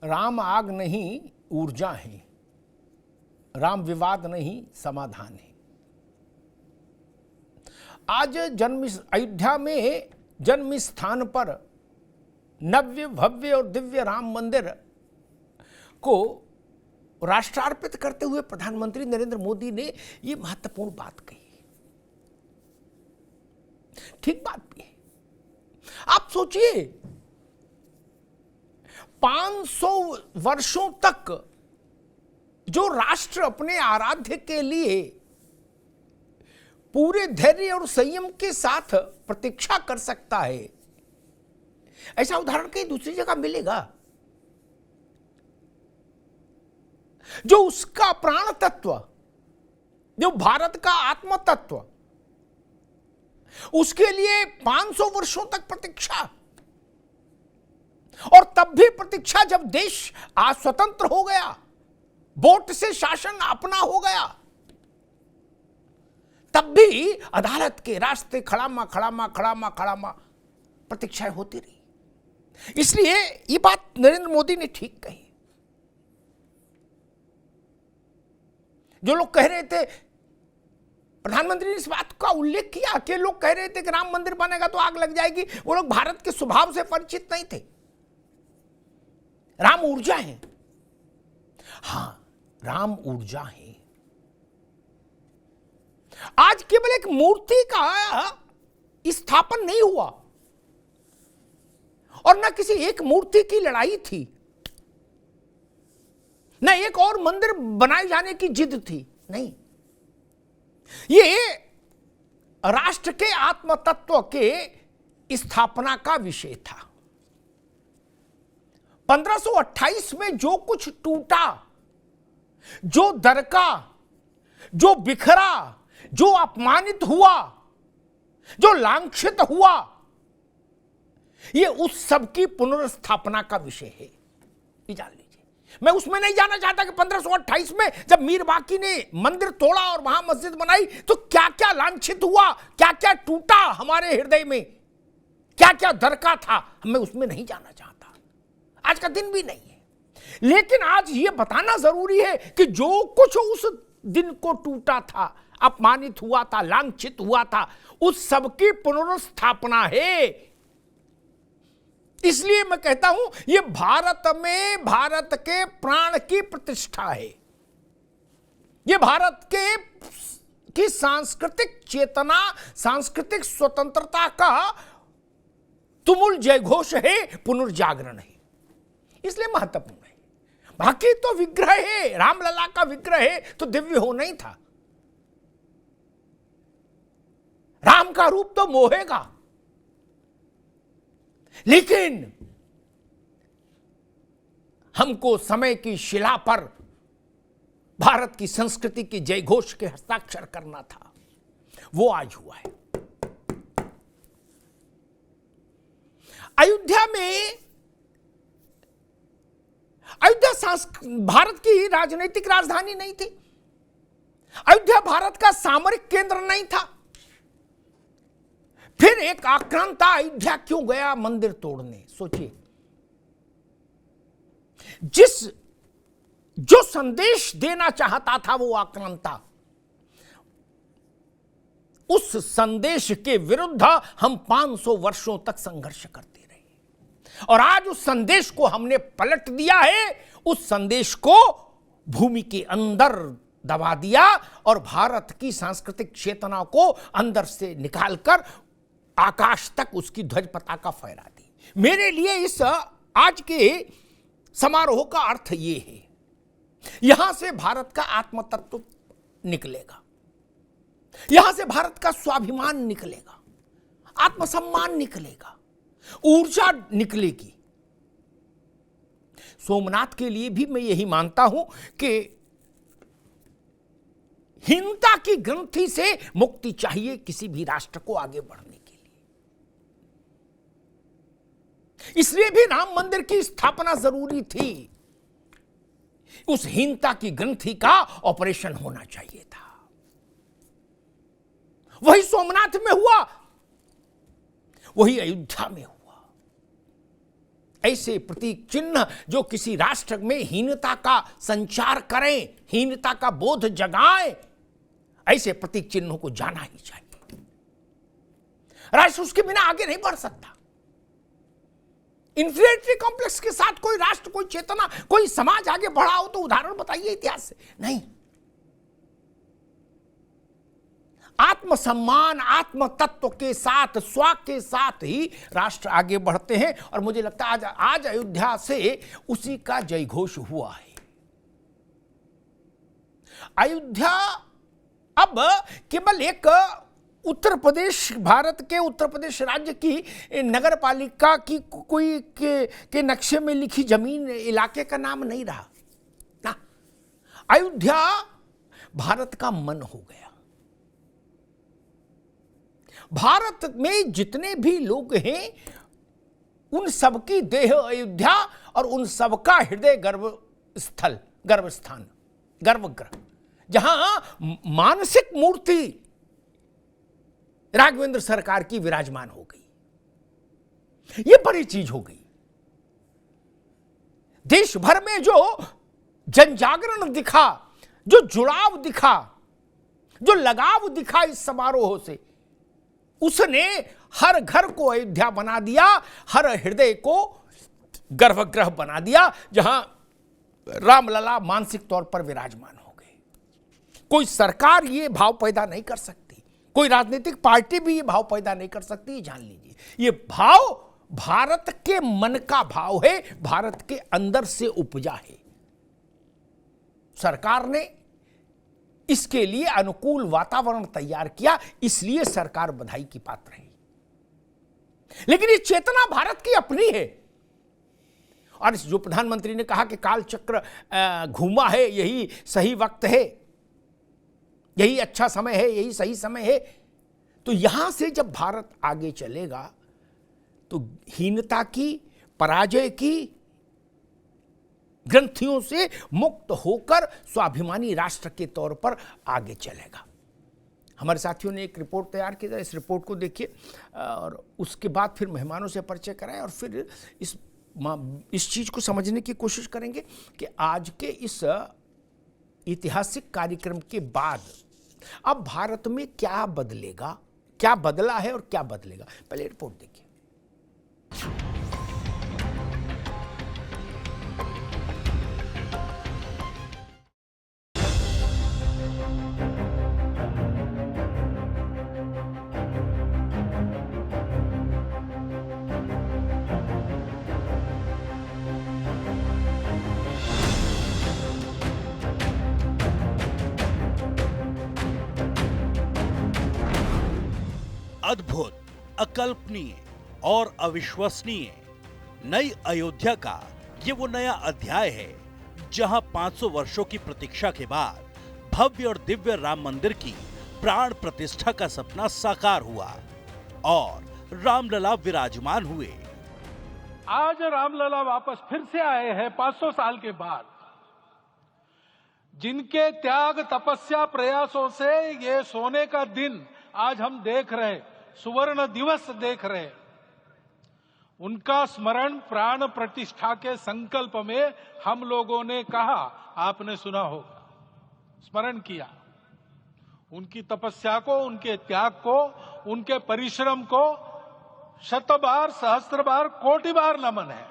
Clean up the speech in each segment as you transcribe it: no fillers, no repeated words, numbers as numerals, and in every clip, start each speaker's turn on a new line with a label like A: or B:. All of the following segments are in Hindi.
A: राम आग नहीं ऊर्जा है, राम विवाद नहीं समाधान है। आज अयोध्या में जन्म स्थान पर नव्य भव्य और दिव्य राम मंदिर को राष्ट्रार्पित करते हुए प्रधानमंत्री नरेंद्र मोदी ने यह महत्वपूर्ण बात कही। ठीक बात भी है। आप सोचिए 500 वर्षों तक जो राष्ट्र अपने आराध्य के लिए पूरे धैर्य और संयम के साथ प्रतीक्षा कर सकता है, ऐसा उदाहरण कहीं दूसरी जगह मिलेगा? जो उसका प्राण तत्व, जो भारत का आत्म तत्व, उसके लिए 500 वर्षों तक प्रतीक्षा, और तब भी प्रतीक्षा जब देश आज स्वतंत्र हो गया, वोट से शासन अपना हो गया, तब भी अदालत के रास्ते खड़ामा प्रतीक्षाएं होती रही। इसलिए ये बात नरेंद्र मोदी ने ठीक कही। जो लोग कह रहे थे, प्रधानमंत्री ने इस बात का उल्लेख किया कि लोग कह रहे थे कि राम मंदिर बनेगा तो आग लग जाएगी, वो लोग भारत के स्वभाव से परिचित नहीं थे। राम ऊर्जा है, हां राम ऊर्जा है। आज केवल एक मूर्ति का स्थापन नहीं हुआ और न किसी एक मूर्ति की लड़ाई थी, न एक और मंदिर बनाए जाने की जिद थी, नहीं। ये राष्ट्र के आत्म तत्व के स्थापना का विषय था। 1528 में जो कुछ टूटा, जो दरका, जो बिखरा, जो अपमानित हुआ, जो लांछित हुआ, ये उस सब की पुनर्स्थापना का विषय है। ये जान लीजिए। मैं उसमें नहीं जाना चाहता कि 1528 में जब मीर बाकी ने मंदिर तोड़ा और वहां मस्जिद बनाई तो क्या क्या लांछित हुआ, क्या क्या टूटा हमारे हृदय में, क्या क्या दरका था, मैं उसमें नहीं जाना चाहता। आज का दिन भी नहीं है। लेकिन आज यह बताना जरूरी है कि जो कुछ उस दिन को टूटा था, अपमानित हुआ था, लांछित हुआ था, उस सब की पुनर्स्थापना है। इसलिए मैं कहता हूं यह भारत में भारत के प्राण की प्रतिष्ठा है। यह भारत की सांस्कृतिक चेतना, सांस्कृतिक स्वतंत्रता का तुमुल जयघोष है, पुनर्जागरण है। इसलिए महत्वपूर्ण है। बाकी तो विग्रह है, रामलला का विग्रह है तो दिव्य होना ही था। राम का रूप तो मोहेगा, लेकिन हमको समय की शिला पर भारत की संस्कृति की जयघोष के हस्ताक्षर करना था, वो आज हुआ है। अयोध्या भारत की राजनीतिक राजधानी नहीं थी। अयोध्या भारत का सामरिक केंद्र नहीं था। फिर एक आक्रांता अयोध्या क्यों गया मंदिर तोड़ने? सोचिए, जो संदेश देना चाहता था वो आक्रांता, उस संदेश के विरुद्ध हम 500 वर्षों तक संघर्ष करते रहे और आज उस संदेश को हमने पलट दिया है। उस संदेश को भूमि के अंदर दबा दिया और भारत की सांस्कृतिक चेतना को अंदर से निकालकर आकाश तक उसकी ध्वज पताका फहरा दी। मेरे लिए इस आज के समारोह का अर्थ यह है, यहां से भारत का आत्म तत्व निकलेगा, यहां से भारत का स्वाभिमान निकलेगा, आत्मसम्मान निकलेगा, ऊर्जा निकलेगी। सोमनाथ के लिए भी मैं यही मानता हूं कि हीनता की ग्रंथि से मुक्ति चाहिए किसी भी राष्ट्र को आगे बढ़ने के लिए। इसलिए भी राम मंदिर की स्थापना जरूरी थी। उस हीनता की ग्रंथि का ऑपरेशन होना चाहिए था। वही सोमनाथ में हुआ, वही अयोध्या में हुआ। ऐसे प्रतीक चिन्ह जो किसी राष्ट्र में हीनता का संचार करें, हीनता का बोध जगाएं, ऐसे प्रतीक चिन्हों को जाना ही चाहिए। राष्ट्र उसके बिना आगे नहीं बढ़ सकता। इंफीरियरिटी कॉम्प्लेक्स के साथ कोई राष्ट्र, कोई चेतना, कोई समाज आगे बढ़ा हो तो उदाहरण बताइए इतिहास से। नहीं, आत्मसम्मान, आत्म तत्व के साथ, स्व के साथ ही राष्ट्र आगे बढ़ते हैं। और मुझे लगता है आज अयोध्या से उसी का जयघोष हुआ है। अयोध्या अब केवल एक उत्तर प्रदेश, भारत के उत्तर प्रदेश राज्य की नगर पालिका की कोई के नक्शे में लिखी जमीन, इलाके का नाम नहीं रहा ना। अयोध्या भारत का मन हो गया। भारत में जितने भी लोग हैं उन सबकी देह अयोध्या और उन सबका हृदय गर्वस्थल, गर्वस्थान, गर्भगृह, जहां मानसिक मूर्ति राघवेंद्र सरकार की विराजमान हो गई। यह बड़ी चीज हो गई। देश भर में जो जनजागरण दिखा, जो जुड़ाव दिखा, जो लगाव दिखा इस समारोह से, उसने हर घर को अयोध्या बना दिया, हर हृदय को गर्भगृह बना दिया, जहां रामलला मानसिक तौर पर विराजमान हो गए। कोई सरकार ये भाव पैदा नहीं कर सकती, कोई राजनीतिक पार्टी भी ये भाव पैदा नहीं कर सकती, जान लीजिए। ये भाव भारत के मन का भाव है, भारत के अंदर से उपजा है। सरकार ने इसके लिए अनुकूल वातावरण तैयार किया, इसलिए सरकार बधाई की पात्र है। लेकिन ये चेतना भारत की अपनी है। और जो प्रधानमंत्री ने कहा कि काल चक्र घूमा है, यही सही वक्त है, यही अच्छा समय है, यही सही समय है, तो यहां से जब भारत आगे चलेगा तो हीनता की, पराजय की ग्रंथियों से मुक्त होकर स्वाभिमानी राष्ट्र के तौर पर आगे चलेगा। हमारे साथियों ने एक रिपोर्ट तैयार की, इस रिपोर्ट को देखिए और उसके बाद फिर मेहमानों से परिचय कराएं और फिर इस चीज को समझने की कोशिश करेंगे कि आज के इस ऐतिहासिक कार्यक्रम के बाद अब भारत में क्या बदलेगा, क्या बदला है और क्या बदलेगा। पहले रिपोर्ट देखिए।
B: अद्भुत, अकल्पनीय और अविश्वसनीय नई अयोध्या का ये वो नया अध्याय है जहां 500 वर्षों की प्रतीक्षा के बाद भव्य और दिव्य राम मंदिर की प्राण प्रतिष्ठा का सपना साकार हुआ और रामलला विराजमान हुए।
C: आज रामलला वापस फिर से आए हैं 500 साल के बाद। जिनके त्याग, तपस्या, प्रयासों से ये सोने का दिन आज हम देख रहे, सुवर्ण दिवस देख रहे, उनका स्मरण प्राण प्रतिष्ठा के संकल्प में हम लोगों ने कहा, आपने सुना होगा, स्मरण किया। उनकी तपस्या को, उनके त्याग को, उनके परिश्रम को शत बार, सहस्त्र बार, कोटि बार नमन है।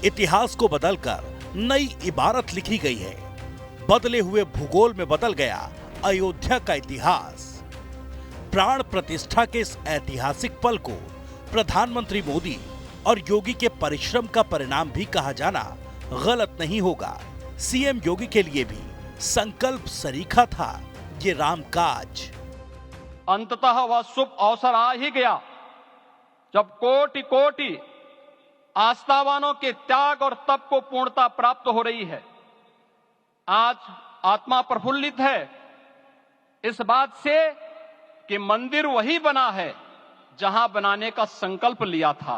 B: इतिहास को बदलकर नई इबारत लिखी गई है। बदले हुए भूगोल में बदल गया अयोध्या का इतिहास। प्राण प्रतिष्ठा के इस ऐतिहासिक पल को प्रधानमंत्री मोदी और योगी के परिश्रम का परिणाम भी कहा जाना गलत नहीं होगा। सीएम योगी के लिए भी संकल्प सरीखा था ये राम काज।
D: अंततः वह शुभ अवसर आ ही गया जब कोटि कोटि आस्थावानों के त्याग और तप को पूर्णता प्राप्त हो रही है। आज आत्मा प्रफुल्लित है इस बात से कि मंदिर वही बना है जहां बनाने का संकल्प लिया था।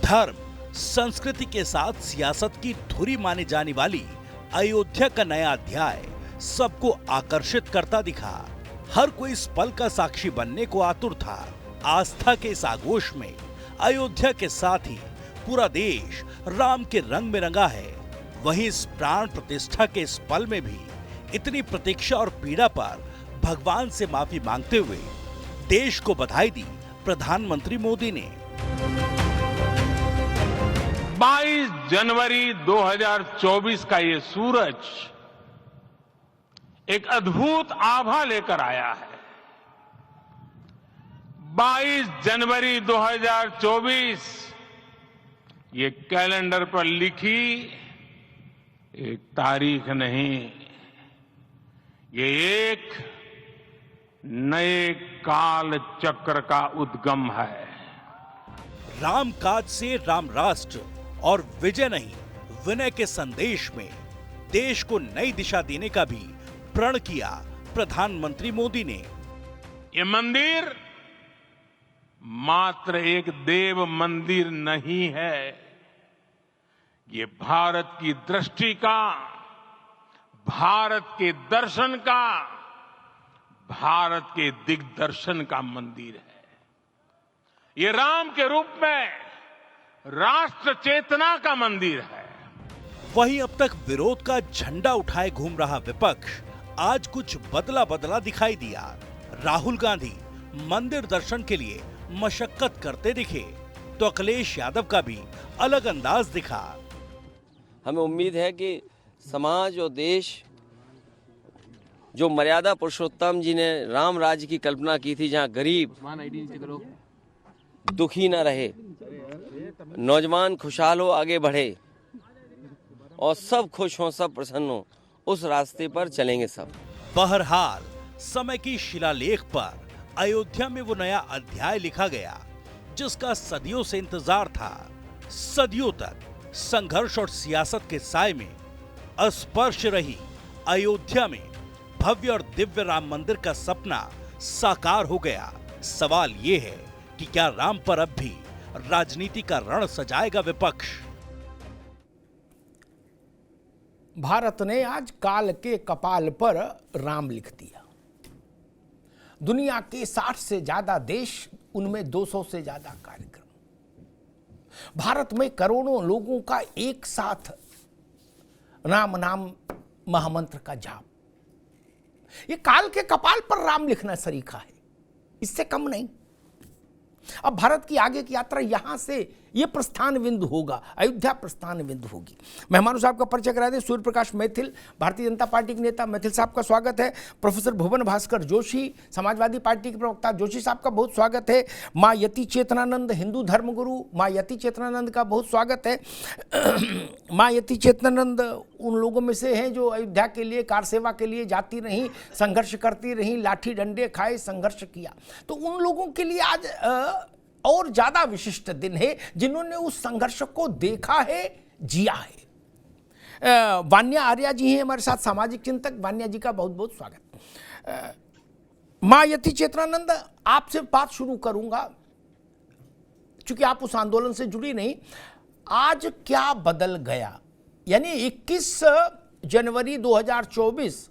B: धर्म, संस्कृति के साथ सियासत की धुरी मानी जाने वाली अयोध्या का नया अध्याय सबको आकर्षित करता दिखा। हर कोई इस पल का साक्षी बनने को आतुर था। आस्था के इस आगोश में अयोध्या के साथ ही पूरा देश राम के रंग में रंगा है, वहीं इस प्राण प्रतिष्ठा के इस पल में भी इतनी प्रतीक्षा और पीड़ा पर भगवान से माफी मांगते हुए देश को बधाई दी प्रधानमंत्री मोदी ने।
C: 22 जनवरी 2024 का ये सूरज एक अद्भुत आभा लेकर आया है। 22 जनवरी 2024 ये कैलेंडर पर लिखी एक तारीख नहीं, ये एक नए काल चक्र का उद्गम है।
B: राम काज से राम राष्ट्र और विजय नहीं विनय के संदेश में देश को नई दिशा देने का भी प्रण किया प्रधानमंत्री मोदी ने।
C: ये मंदिर मात्र एक देव मंदिर नहीं है, ये भारत की दृष्टि का, भारत के दर्शन का, भारत के दिग्दर्शन का मंदिर है। ये राम के रूप में राष्ट्र चेतना का मंदिर है।
B: वहीं अब तक विरोध का झंडा उठाए घूम रहा विपक्ष आज कुछ बदला बदला दिखाई दिया। राहुल गांधी मंदिर दर्शन के लिए मशक्कत करते दिखे तो अखिलेश यादव का भी अलग अंदाज दिखा।
E: हमें उम्मीद है कि समाज और देश जो मर्यादा पुरुषोत्तम जी ने राम राज्य की कल्पना की थी, जहां गरीब दुखी न रहे, नौजवान खुशहाल हो, आगे बढ़े और सब खुश हों, सब प्रसन्न हों, उस रास्ते पर चलेंगे सब।
B: बहरहाल समय की शिलालेख पर अयोध्या में वो नया अध्याय लिखा गया जिसका सदियों से इंतजार था। सदियों तक संघर्ष और सियासत के साए में अस्पर्श रही अयोध्या में भव्य और दिव्य राम मंदिर का सपना साकार हो गया। सवाल ये है कि क्या राम पर अब भी राजनीति का रण सजाएगा विपक्ष?
A: भारत ने आज काल के कपाल पर राम लिख दिया। दुनिया के 60 से ज्यादा देश, उनमें 200 से ज्यादा कार्यक्रम, भारत में करोड़ों लोगों का एक साथ राम नाम महामंत्र का जाप, ये काल के कपाल पर राम लिखना सरीखा है, इससे कम नहीं। अब भारत की आगे की यात्रा यहां से ये प्रस्थान बिंदु होगा, अयोध्या प्रस्थान बिंदु होगी। मेहमानों साहब का परिचय करा दें। सूर्य प्रकाश मैथिल, भारतीय जनता पार्टी के नेता, मैथिल साहब का स्वागत है। प्रोफेसर भुवन भास्कर जोशी, समाजवादी पार्टी के प्रवक्ता, जोशी साहब का बहुत स्वागत है। माँ यति चेतनानंद, हिंदू धर्मगुरु माँ यति चेतनानंद का बहुत स्वागत है। माँ यति चेतनानंद उन लोगों में से हैं जो अयोध्या के लिए, कार सेवा के लिए जाती रहीं, संघर्ष करती रहीं, लाठी डंडे खाए संघर्ष किया। तो उन लोगों के लिए आज और ज्यादा विशिष्ट दिन है जिन्होंने उस संघर्ष को देखा है, जिया है। वान्या आर्या जी हैं हमारे साथ, सामाजिक चिंतक। वान्या जी का बहुत बहुत स्वागत। माँ यति चेतनानंद, आपसे बात शुरू करूंगा क्योंकि आप उस आंदोलन से जुड़ी नहीं। आज क्या बदल गया? यानी 21 जनवरी 2024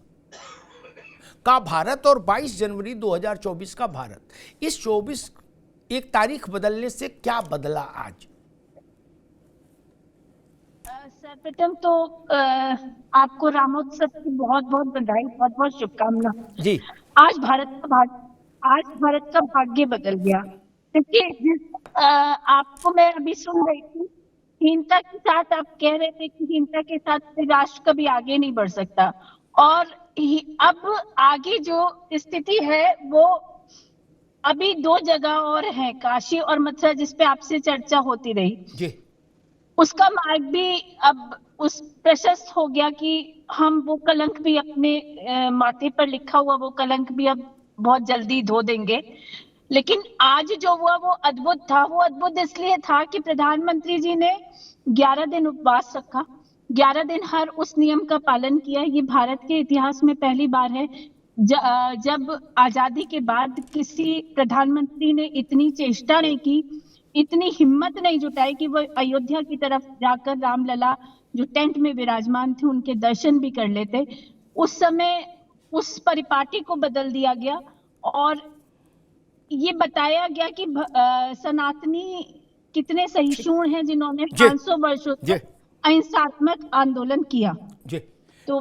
A: का भारत और 22 जनवरी 2024 का भारत, इस 24 एक तारीख बदलने से क्या बदला आज?
F: सर्वप्रथम तो आपको रामोत्सव की बहुत बहुत बधाई, बहुत बहुत शुभकामना
A: जी।
F: आज भारत का भाग्य बदल गया। देखिए, आपको मैं अभी सुन रही थी, हीनता के साथ आप कह रहे थे कि हीनता के साथ राष्ट्र कभी आगे नहीं बढ़ सकता, और अब आगे जो स्थिति है वो अभी 2 जगह और है, काशी और मथुरा, जिसपे आपसे चर्चा होती रही
A: जी।
F: उसका मार्ग भी अब उस प्रशस्त हो गया कि हम वो कलंक भी अपने माथे पर लिखा हुआ वो कलंक भी अब बहुत जल्दी धो देंगे। लेकिन आज जो हुआ वो अद्भुत था। वो अद्भुत इसलिए था कि प्रधानमंत्री जी ने 11 दिन उपवास रखा, 11 दिन हर उस नियम का पालन किया। ये भारत के इतिहास में पहली बार है जब आजादी के बाद किसी प्रधानमंत्री ने इतनी चेष्टा नहीं की, इतनी हिम्मत नहीं जुटाई कि वो अयोध्या की तरफ जाकर रामलला जो टेंट में विराजमान थे उनके दर्शन भी कर लेते। उस समय उस परिपाटी को बदल दिया गया और ये बताया गया कि सनातनी कितने सहिष्णु हैं जिन्होंने
A: जी।
F: 500 वर्षों
A: जी।
F: तक अहिंसात्मक आंदोलन किया।
A: जी
F: तो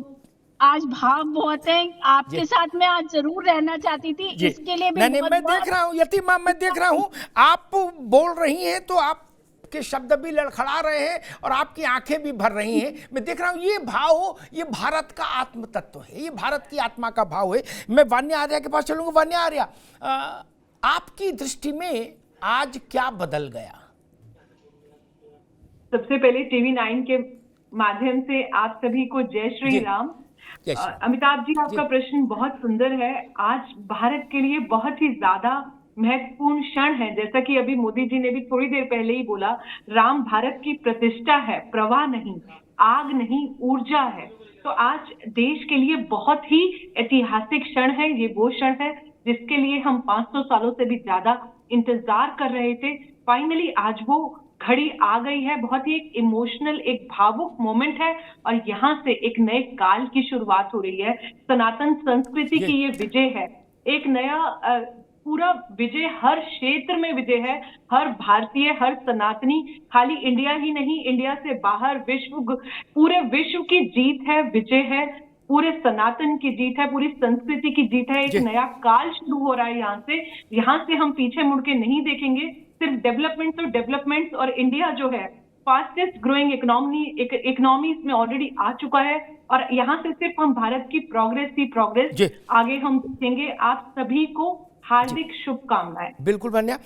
F: आज भाव बहुत है, आपके साथ में आज जरूर रहना चाहती थी,
A: जी।
F: इसके लिए भी
A: नहीं,
F: बहुत
A: मैं
F: बहुत
A: देख रहा हूँ यतीमा, मैं देख रहा हूँ आप बोल रही हैं तो आपके शब्द भी लड़खड़ा रहे हैं और आपकी आंखें भी भर रही हैं। मैं देख रहा हूँ ये भाव, ये भारत का आत्म तत्व है, ये भारत की आत्मा का भाव है। मैं वान्या आर्या के पास चलूंगा। वान्या आर्या, आपकी दृष्टि में आज क्या बदल गया?
G: सबसे पहले टीवी 9 के माध्यम से आप सभी को जय श्री
A: जी।
G: राम।
A: जय श्री राम।
G: अमिताभ जी, आपका
A: जी।
G: प्रश्न बहुत सुंदर है। आज भारत के लिए बहुत ही ज्यादा महत्वपूर्ण क्षण है। जैसा कि अभी मोदी जी ने भी थोड़ी देर पहले ही बोला, राम भारत की प्रतिष्ठा है, प्रवाह नहीं, आग नहीं, ऊर्जा है। तो आज देश के लिए बहुत ही ऐतिहासिक क्षण है। ये वो क्षण है जिसके लिए हम 500 सालों से भी ज्यादा इंतजार कर रहे थे। फाइनली आज वो घड़ी आ गई है। बहुत ही एक इमोशनल, एक भावुक मोमेंट है और यहाँ से एक नए काल की शुरुआत हो रही है। सनातन संस्कृति की ये विजय है, एक नया पूरा विजय, हर क्षेत्र में विजय है। हर भारतीय, हर सनातनी, खाली इंडिया ही नहीं, इंडिया से बाहर पूरे विश्व की जीत है, विजय है, पूरे सनातन की जीत है, पूरी संस्कृति की जीत है। एक नया काल शुरू हो रहा है। यहाँ से हम पीछे मुड़ के नहीं देखेंगे। सिर्फ डेवलपमेंट्स और इंडिया जो है फास्टेस्ट ग्रोइंग इकोनॉमी इसमें ऑलरेडी आ चुका है और यहाँ से सिर्फ हम भारत की प्रोग्रेस आगे हम देखेंगे। आप सभी को हार्दिक शुभकामनाएं।
A: बिल्कुल वान्या,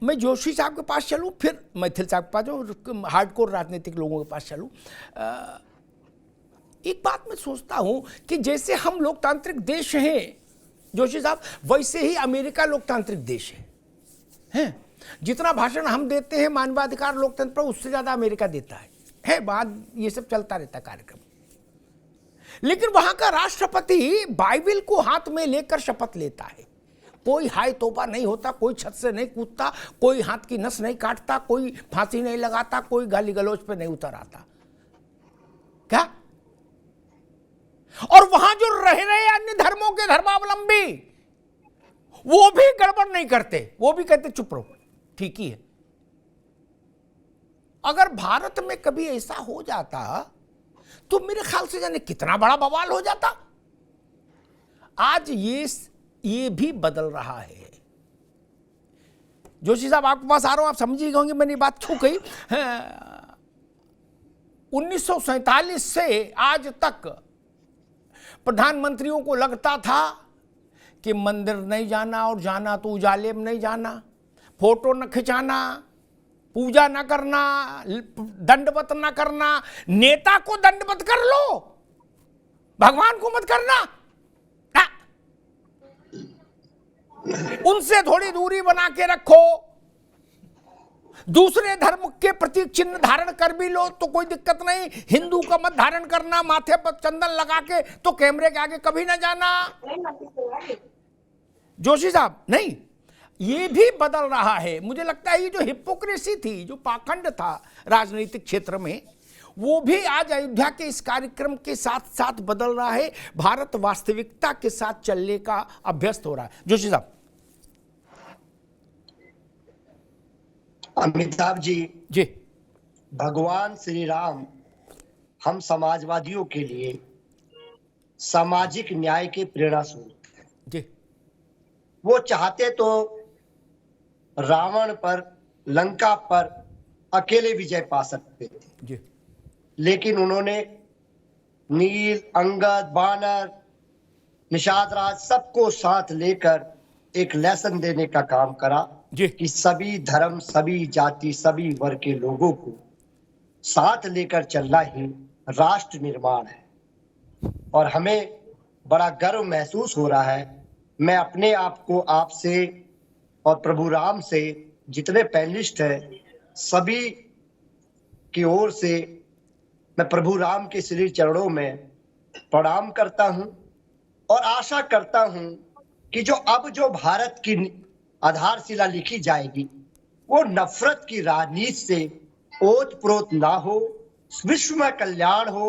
A: मैं जोशी साहब के पास चलूं, फिर मैथिल साहब के पास जाऊं, हार्डकोर राजनीतिक लोगों के पास चलूं। एक बात मैं सोचता हूं कि जैसे हम लोकतांत्रिक देश हैं जोशी साहब, वैसे ही अमेरिका लोकतांत्रिक देश है। जितना भाषण हम देते हैं मानवाधिकार लोकतंत्र पर, उससे ज्यादा अमेरिका देता है। बात ये सब चलता रहता है कार्यक्रम। लेकिन वहां का राष्ट्रपति बाइबिल को हाथ में लेकर शपथ लेता है। कोई हाय तोबा नहीं होता, कोई छत से नहीं कूदता, कोई हाथ की नस नहीं काटता, कोई फांसी नहीं लगाता, कोई गाली गलौज पे नहीं उतर आता। क्या? और वहां जो रह रहे अन्य धर्मों के धर्मावलंबी, वो भी गड़बड़ नहीं करते, वो भी कहते चुप रहो, ठीक ही है। अगर भारत में कभी ऐसा हो जाता तो मेरे ख्याल से जाने कितना बड़ा बवाल हो जाता। आज ये भी बदल रहा है। जोशी साहब, आपके पास आ रहा हूं, आप समझिए होंगे मैंने बात क्यों कही। 1947 से आज तक प्रधानमंत्रियों को लगता था कि मंदिर नहीं जाना, और जाना तो उजाले में नहीं जाना, फोटो न खिंचाना, पूजा न करना, दंडवत न करना। नेता को दंडवत कर लो, भगवान को मत करना। उनसे थोड़ी दूरी बना के रखो। दूसरे धर्म के प्रतीक चिन्ह धारण कर भी लो तो कोई दिक्कत नहीं, हिंदू का मत धारण करना, माथे पर चंदन लगा के तो कैमरे के आगे कभी ना जाना। जोशी साहब, नहीं, ये भी बदल रहा है। मुझे लगता है ये जो हिपोक्रेसी थी, जो पाखंड था राजनीतिक क्षेत्र में, वो भी आज अयोध्या के इस कार्यक्रम के साथ साथ बदल रहा है। भारत वास्तविकता के साथ चलने का अभ्यस्त हो रहा है। जोशी साहब।
H: अमिताभ जी, भगवान श्री राम हम समाजवादियों के लिए सामाजिक न्याय के प्रेरणा स्रोत जी। वो चाहते तो रावण पर, लंका पर अकेले विजय पा सकते थे जी। लेकिन उन्होंने नील, अंगद, बानर, निषाद राज सबको साथ लेकर एक लेसन देने का काम करा कि सभी धर्म, सभी जाति, सभी वर्ग के लोगों को साथ लेकर चलना ही राष्ट्र निर्माण है। और हमें बड़ा गर्व महसूस हो रहा है। मैं अपने आप को आपसे और प्रभु राम से, जितने पैनलिस्ट हैं सभी की ओर से, मैं प्रभु राम के श्री चरणों में प्रणाम करता हूं और आशा करता हूं कि जो भारत की आधारशिला लिखी जाएगी वो नफरत की राजनीति से ओत प्रोत ना हो, विश्व में कल्याण हो,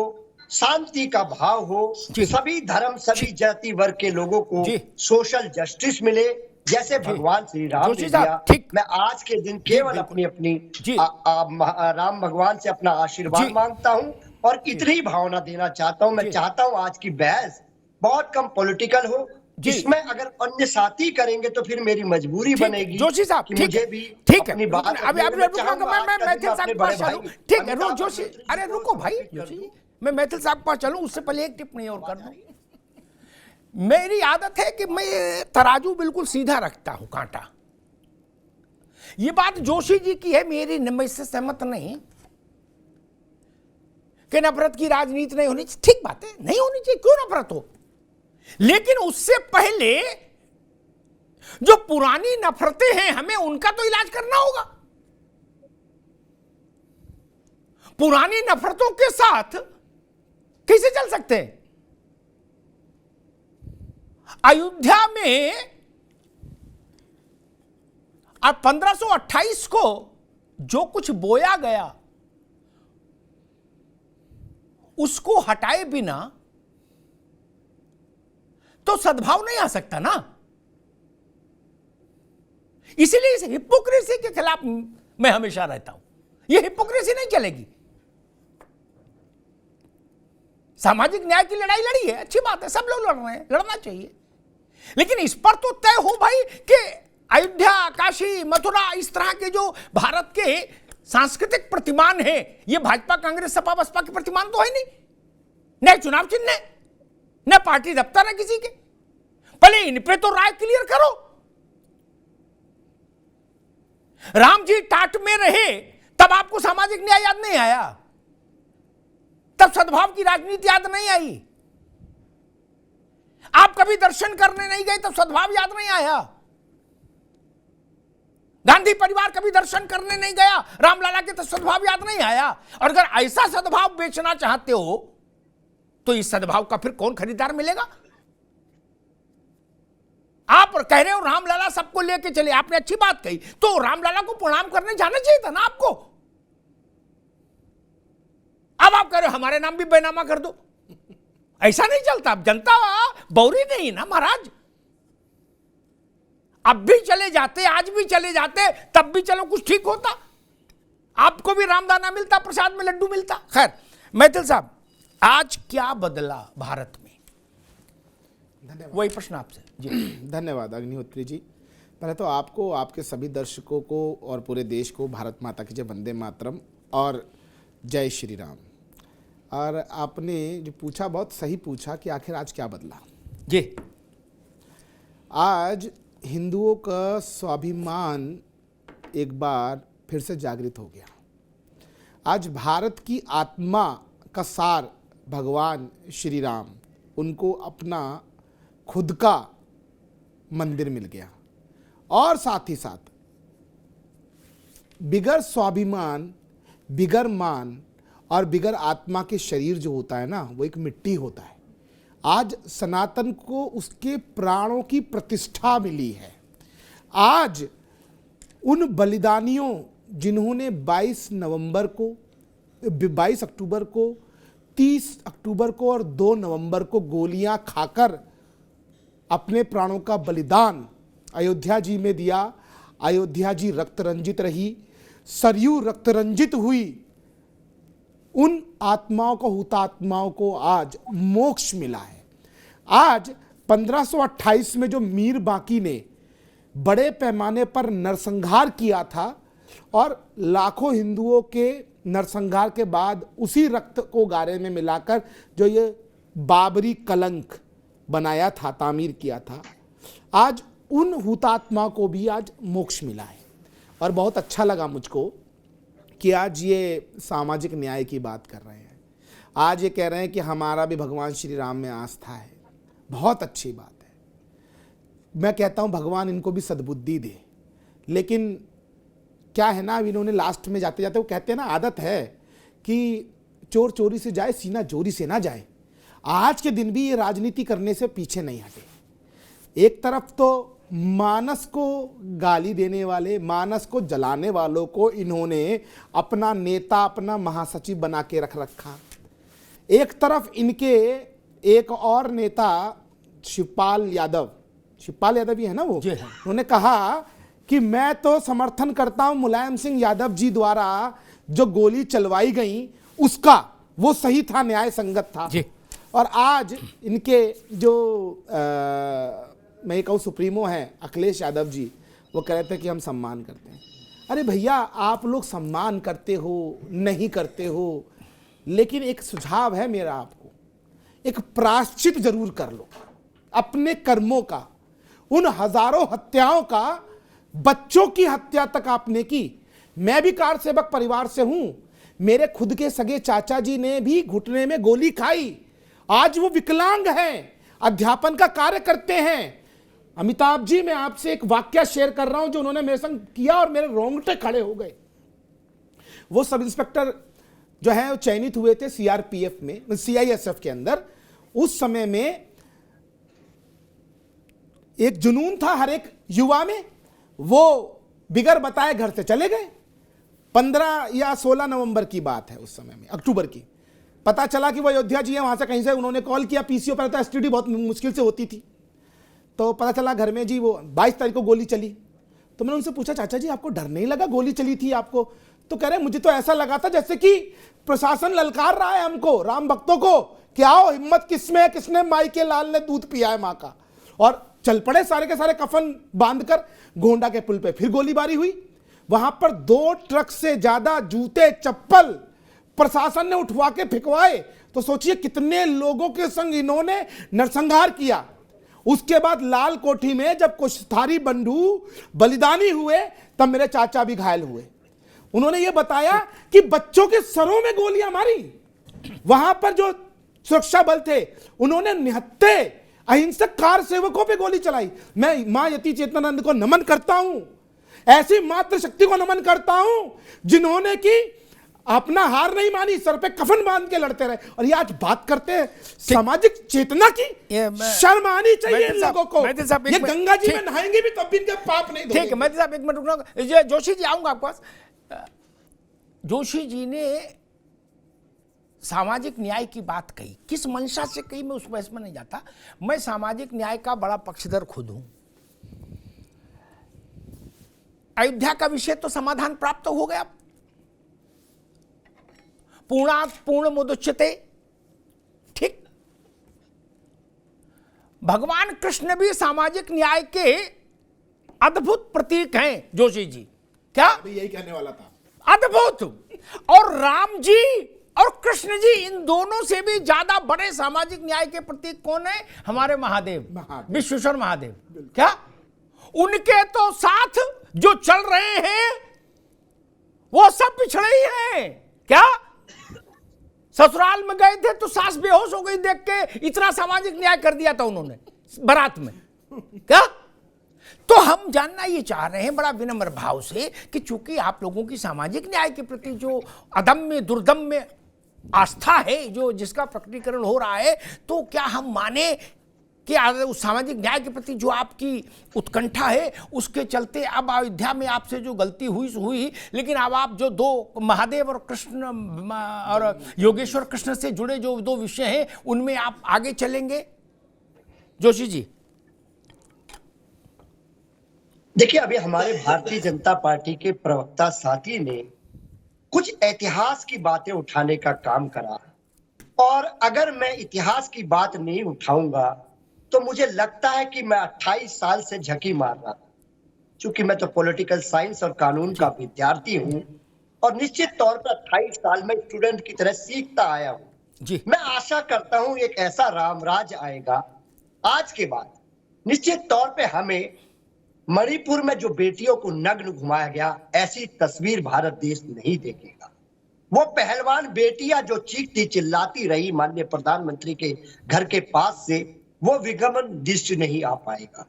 H: शांति का भाव हो, सभी धर्म, सभी जाति वर्ग के लोगों को सोशल जस्टिस मिले जैसे भगवान श्री राम ने
A: जोशी साहब,
H: दिया,
A: ठीक।
H: मैं आज के दिन केवल अपनी राम भगवान से अपना आशीर्वाद मांगता हूं और इतनी भावना देना चाहता हूं। मैं चाहता हूं आज की बहस बहुत कम पॉलिटिकल हो, जिसमें अगर अन्य साथी करेंगे तो फिर मेरी मजबूरी बनेगी
A: जोशी साहब,
H: कि मुझे भी
A: ठीक है,
H: अपनी बात
A: अभी मैं मैथिल साहब के पास चलूं। ठीक है, जोशी, अरे रुको भाई जोशी, मैं मैथिल साहब के पास चलूं, उससे पहले एक टिप्पणी और कर दूं। मेरी आदत है कि मैं तराजू बिल्कुल सीधा रखता हूं, कांटा। ये बात जोशी जी की है, मेरी मैं इससे सहमत नहीं कि नफरत की राजनीति नहीं होनी चाहिए। ठीक बात है, नहीं होनी चाहिए, क्यों नफरत हो, लेकिन उससे पहले जो पुरानी नफरतें हैं हमें उनका तो इलाज करना होगा। पुरानी नफरतों के साथ कैसे चल सकते हैं? अयोध्या में अब 1528 को जो कुछ बोया गया उसको हटाए बिना तो सद्भाव नहीं आ सकता ना। इसीलिए इस हिपोक्रेसी के खिलाफ मैं हमेशा रहता हूं। यह हिपोक्रेसी नहीं चलेगी। सामाजिक न्याय की लड़ाई लड़ी है, अच्छी बात है, सब लोग लड़ रहे हैं, लड़ना चाहिए, लेकिन इस पर तो तय हो भाई कि अयोध्या, काशी, मथुरा, इस तरह के जो भारत के सांस्कृतिक प्रतिमान हैं, ये भाजपा, कांग्रेस, सपा, बसपा के प्रतिमान तो है नहीं, न चुनाव चिन्ह है, न पार्टी दफ्तर है किसी के। पहले इन पे तो राय क्लियर करो। राम जी टाट में रहे तब आपको सामाजिक न्याय याद नहीं आया, तब सद्भाव की राजनीति याद नहीं आई। आप कभी दर्शन करने नहीं गए तब सद्भाव याद नहीं आया। गांधी परिवार कभी दर्शन करने नहीं गया रामलला के, तो सद्भाव याद नहीं आया। और अगर ऐसा सद्भाव बेचना चाहते हो तो इस सद्भाव का फिर कौन खरीदार मिलेगा? आप कह रहे हो रामलला सबको लेके चले, आपने अच्छी बात कही, तो रामलला को प्रणाम करने जाना चाहिए था ना आपको। अब आप कह रहे हो हमारे नाम भी बेनामा कर दो, ऐसा नहीं चलता। अब जनता बौरी नहीं ना महाराज। अब भी चले जाते, आज भी चले जाते, तब भी चलो कुछ ठीक होता, आपको भी रामदाना मिलता, प्रसाद में लड्डू मिलता। खैर मैथिल साहब, आज क्या बदला भारत में? धन्यवाद। वही प्रश्न आपसे जी।
I: धन्यवाद अग्निहोत्री जी। पहले तो आपको, आपके सभी दर्शकों को और पूरे देश को भारत माता की जय, वंदे मातरम और जय श्री राम। और आपने जो पूछा बहुत सही पूछा कि आखिर आज क्या बदला
A: जी।
I: आज हिंदुओं का स्वाभिमान एक बार फिर से जागृत हो गया। आज भारत की आत्मा का सार भगवान श्री राम, उनको अपना खुद का मंदिर मिल गया। और साथ ही साथ बिगर स्वाभिमान, बिगर मान और बिगर आत्मा के शरीर जो होता है ना, वो एक मिट्टी होता है। आज सनातन को उसके प्राणों की प्रतिष्ठा मिली है। आज उन बलिदानियों जिन्होंने 22 अक्टूबर को, 30 अक्टूबर को और 2 नवंबर को गोलियां खाकर अपने प्राणों का बलिदान अयोध्या जी में दिया। अयोध्या जी रक्त रंजित रही, सरयू रक्त रंजित हुई। उन आत्माओं को, हुतात्माओं को आज मोक्ष मिला है। आज 1528 में जो मीर बांकी ने बड़े पैमाने पर नरसंहार किया था और लाखों हिंदुओं के नरसंहार के बाद उसी रक्त को गारे में मिलाकर जो ये बाबरी कलंक बनाया था, तामीर किया था, आज उन हुतात्मा को भी आज मोक्ष मिला है। और बहुत अच्छा लगा मुझको कि आज ये सामाजिक न्याय की बात कर रहे हैं। आज ये कह रहे हैं कि हमारा भी भगवान श्री राम में आस्था है। बहुत अच्छी बात है। मैं कहता हूँ भगवान इनको भी सद्बुद्धि दे। लेकिन क्या है ना, इन्होंने लास्ट में जाते जाते वो कहते हैं ना, आदत है कि चोर चोरी से जाए, सीना चोरी से ना जाए। आज के दिन भी ये राजनीति करने से पीछे नहीं हटे। एक तरफ तो मानस को गाली देने वाले, मानस को जलाने वालों को इन्होंने अपना नेता, अपना महासचिव बना के रख रखा। एक तरफ इनके एक और नेता शिवपाल यादव, शिवपाल यादव ही है ना वो,
A: जी हाँ।
I: उन्होंने कहा कि मैं तो समर्थन करता हूं मुलायम सिंह यादव जी द्वारा जो गोली चलवाई गई उसका, वो सही था, न्याय संगत था।
A: जी।
I: और आज इनके जो मैं कहूँ सुप्रीमो हैं अखिलेश यादव जी, वो कह रहे थे कि हम सम्मान करते हैं। अरे भैया, आप लोग सम्मान करते हो नहीं करते हो, लेकिन एक सुझाव है मेरा आपको, एक प्रायश्चित जरूर कर लो अपने कर्मों का। उन हजारों हत्याओं का, बच्चों की हत्या तक आपने की। मैं भी कार सेवक परिवार से हूं, मेरे खुद के सगे चाचा जी ने भी घुटने में गोली खाई, आज वो विकलांग हैं, अध्यापन का कार्य करते हैं। अमिताभ जी, मैं आपसे एक वाक्य शेयर कर रहा हूं जो उन्होंने मेरे संग किया और मेरे रोंगटे खड़े हो गए। वो सब इंस्पेक्टर जो है वो चयनित हुए थे सीआरपीएफ में, सीआईएसएफ के अंदर। उस समय में एक जुनून था हर एक युवा में, वो बिगर बताए घर से चले गए। 15 या 16 नवंबर की बात है, उस समय में अक्टूबर की। पता चला कि वो अयोध्या जी है, वहां से कहीं से उन्होंने कॉल किया, पीसीओ पर था, एसटीडी बहुत मुश्किल से होती थी, तो पता चला घर में जी वो 22 तारीख को गोली चली। तो मैंने उनसे पूछा, चाचा जी आपको डर नहीं लगा, गोली चली थी आपको? तो कह रहे मुझे तो ऐसा लगा था जैसे कि प्रशासन ललकार रहा है हमको, राम भक्तों को, क्या हो हिम्मत किसमें है, किसने माई के लाल ने दूध पिया है माँ का। और चल पड़े सारे के सारे कफन बांधकर। गोंडा के पुल पे फिर गोलीबारी हुई, वहां पर 2 ट्रक से ज्यादा जूते चप्पल प्रशासन ने उठवा के फेंकवाए। तो सोचिए कितने लोगों के संग इन्होंने नरसंहार किया। उसके बाद लाल कोठी में जब कुशधारी बंधु बलिदानी हुए, तब मेरे चाचा भी घायल हुए। उन्होंने ये बताया कि बच्चों के सरों में गोलियां मारी। वहां पर जो सुरक्षा बल थे उन्होंने निहत्थे अहिंसक कार सेवकों पे गोली चलाई। मैं मां यति चेतनानंद को नमन करता हूं, ऐसी मातृशक्ति को नमन करता हूं जिन्होंने कि अपना हार नहीं मानी, सर पे कफन बांध के लड़ते रहे। और ये आज बात करते हैं सामाजिक चेतना की, शर्म आनी चाहिए इन लोगों को। ये गंगा जी में नहाएंगे भी तब भी इनके पाप नहीं धोएंगे।
A: ठीक है, मैं साहब एक मिनट रुकना, जोशी जी आऊंगा आपके पास। जोशी जी ने सामाजिक न्याय की बात कही, किस मंशा से कही मैं उस बहस में नहीं जाता। मैं सामाजिक न्याय का बड़ा पक्षधर खुद हूं। अयोध्या का विषय तो समाधान प्राप्त हो गया, पूर्णात् पूर्ण मुदुच्यते, ठीक। भगवान कृष्ण भी सामाजिक न्याय के अद्भुत प्रतीक हैं जोशी जी। क्या
I: यही कहने वाला था,
A: अद्भुत। और राम जी और कृष्ण जी, इन दोनों से भी ज्यादा बड़े सामाजिक न्याय के प्रतीक कौन है? हमारे महादेव, विश्वेश्वर महादेव। क्या उनके तो साथ जो चल रहे हैं वो सब पिछड़े ही हैं। क्या ससुराल में गए थे तो सास बेहोश हो गई देख के, इतना सामाजिक न्याय कर दिया था उन्होंने बारात में। क्या तो हम जानना ये चाह रहे हैं बड़ा विनम्र भाव से कि चूंकि आप लोगों की सामाजिक न्याय के प्रति जो अदम्य दुर्दम्य आस्था है, जो जिसका प्रकटीकरण हो रहा है, तो क्या हम माने कि उस सामाजिक न्याय के प्रति जो आपकी उत्कंठा है उसके चलते अब अयोध्या में आपसे जो गलती हुई, लेकिन अब आप जो 2 महादेव और कृष्ण और योगेश्वर कृष्ण से जुड़े जो 2 विषय हैं उनमें आप आगे चलेंगे? जोशी जी
H: देखिए, अभी हमारे भारतीय जनता पार्टी के प्रवक्ता साथी ने कुछ इतिहास की बातें उठाने का काम करा, और अगर मैं इतिहास की बात नहीं उठाऊंगा तो मुझे लगता है कि मैं 28 साल से झकी मार रहा था। चूंकि मैं तो पॉलिटिकल साइंस और कानून का विद्यार्थी हूं, और निश्चित तौर पर 28 साल में स्टूडेंट की तरह सीखता आया हूं। मैं आशा करता हूं एक ऐसा रामराज आएगा आज के बाद। निश्चित तौर पे हमें मणिपुर में जो बेटियों को नग्न घुमाया गया, ऐसी तस्वीर भारत देश नहीं देखेगा। वो पहलवान बेटियां जो चीखती चिल्लाती रही माननीय प्रधानमंत्री के घर के पास से, वो विगमन दृश्य नहीं आ पाएगा।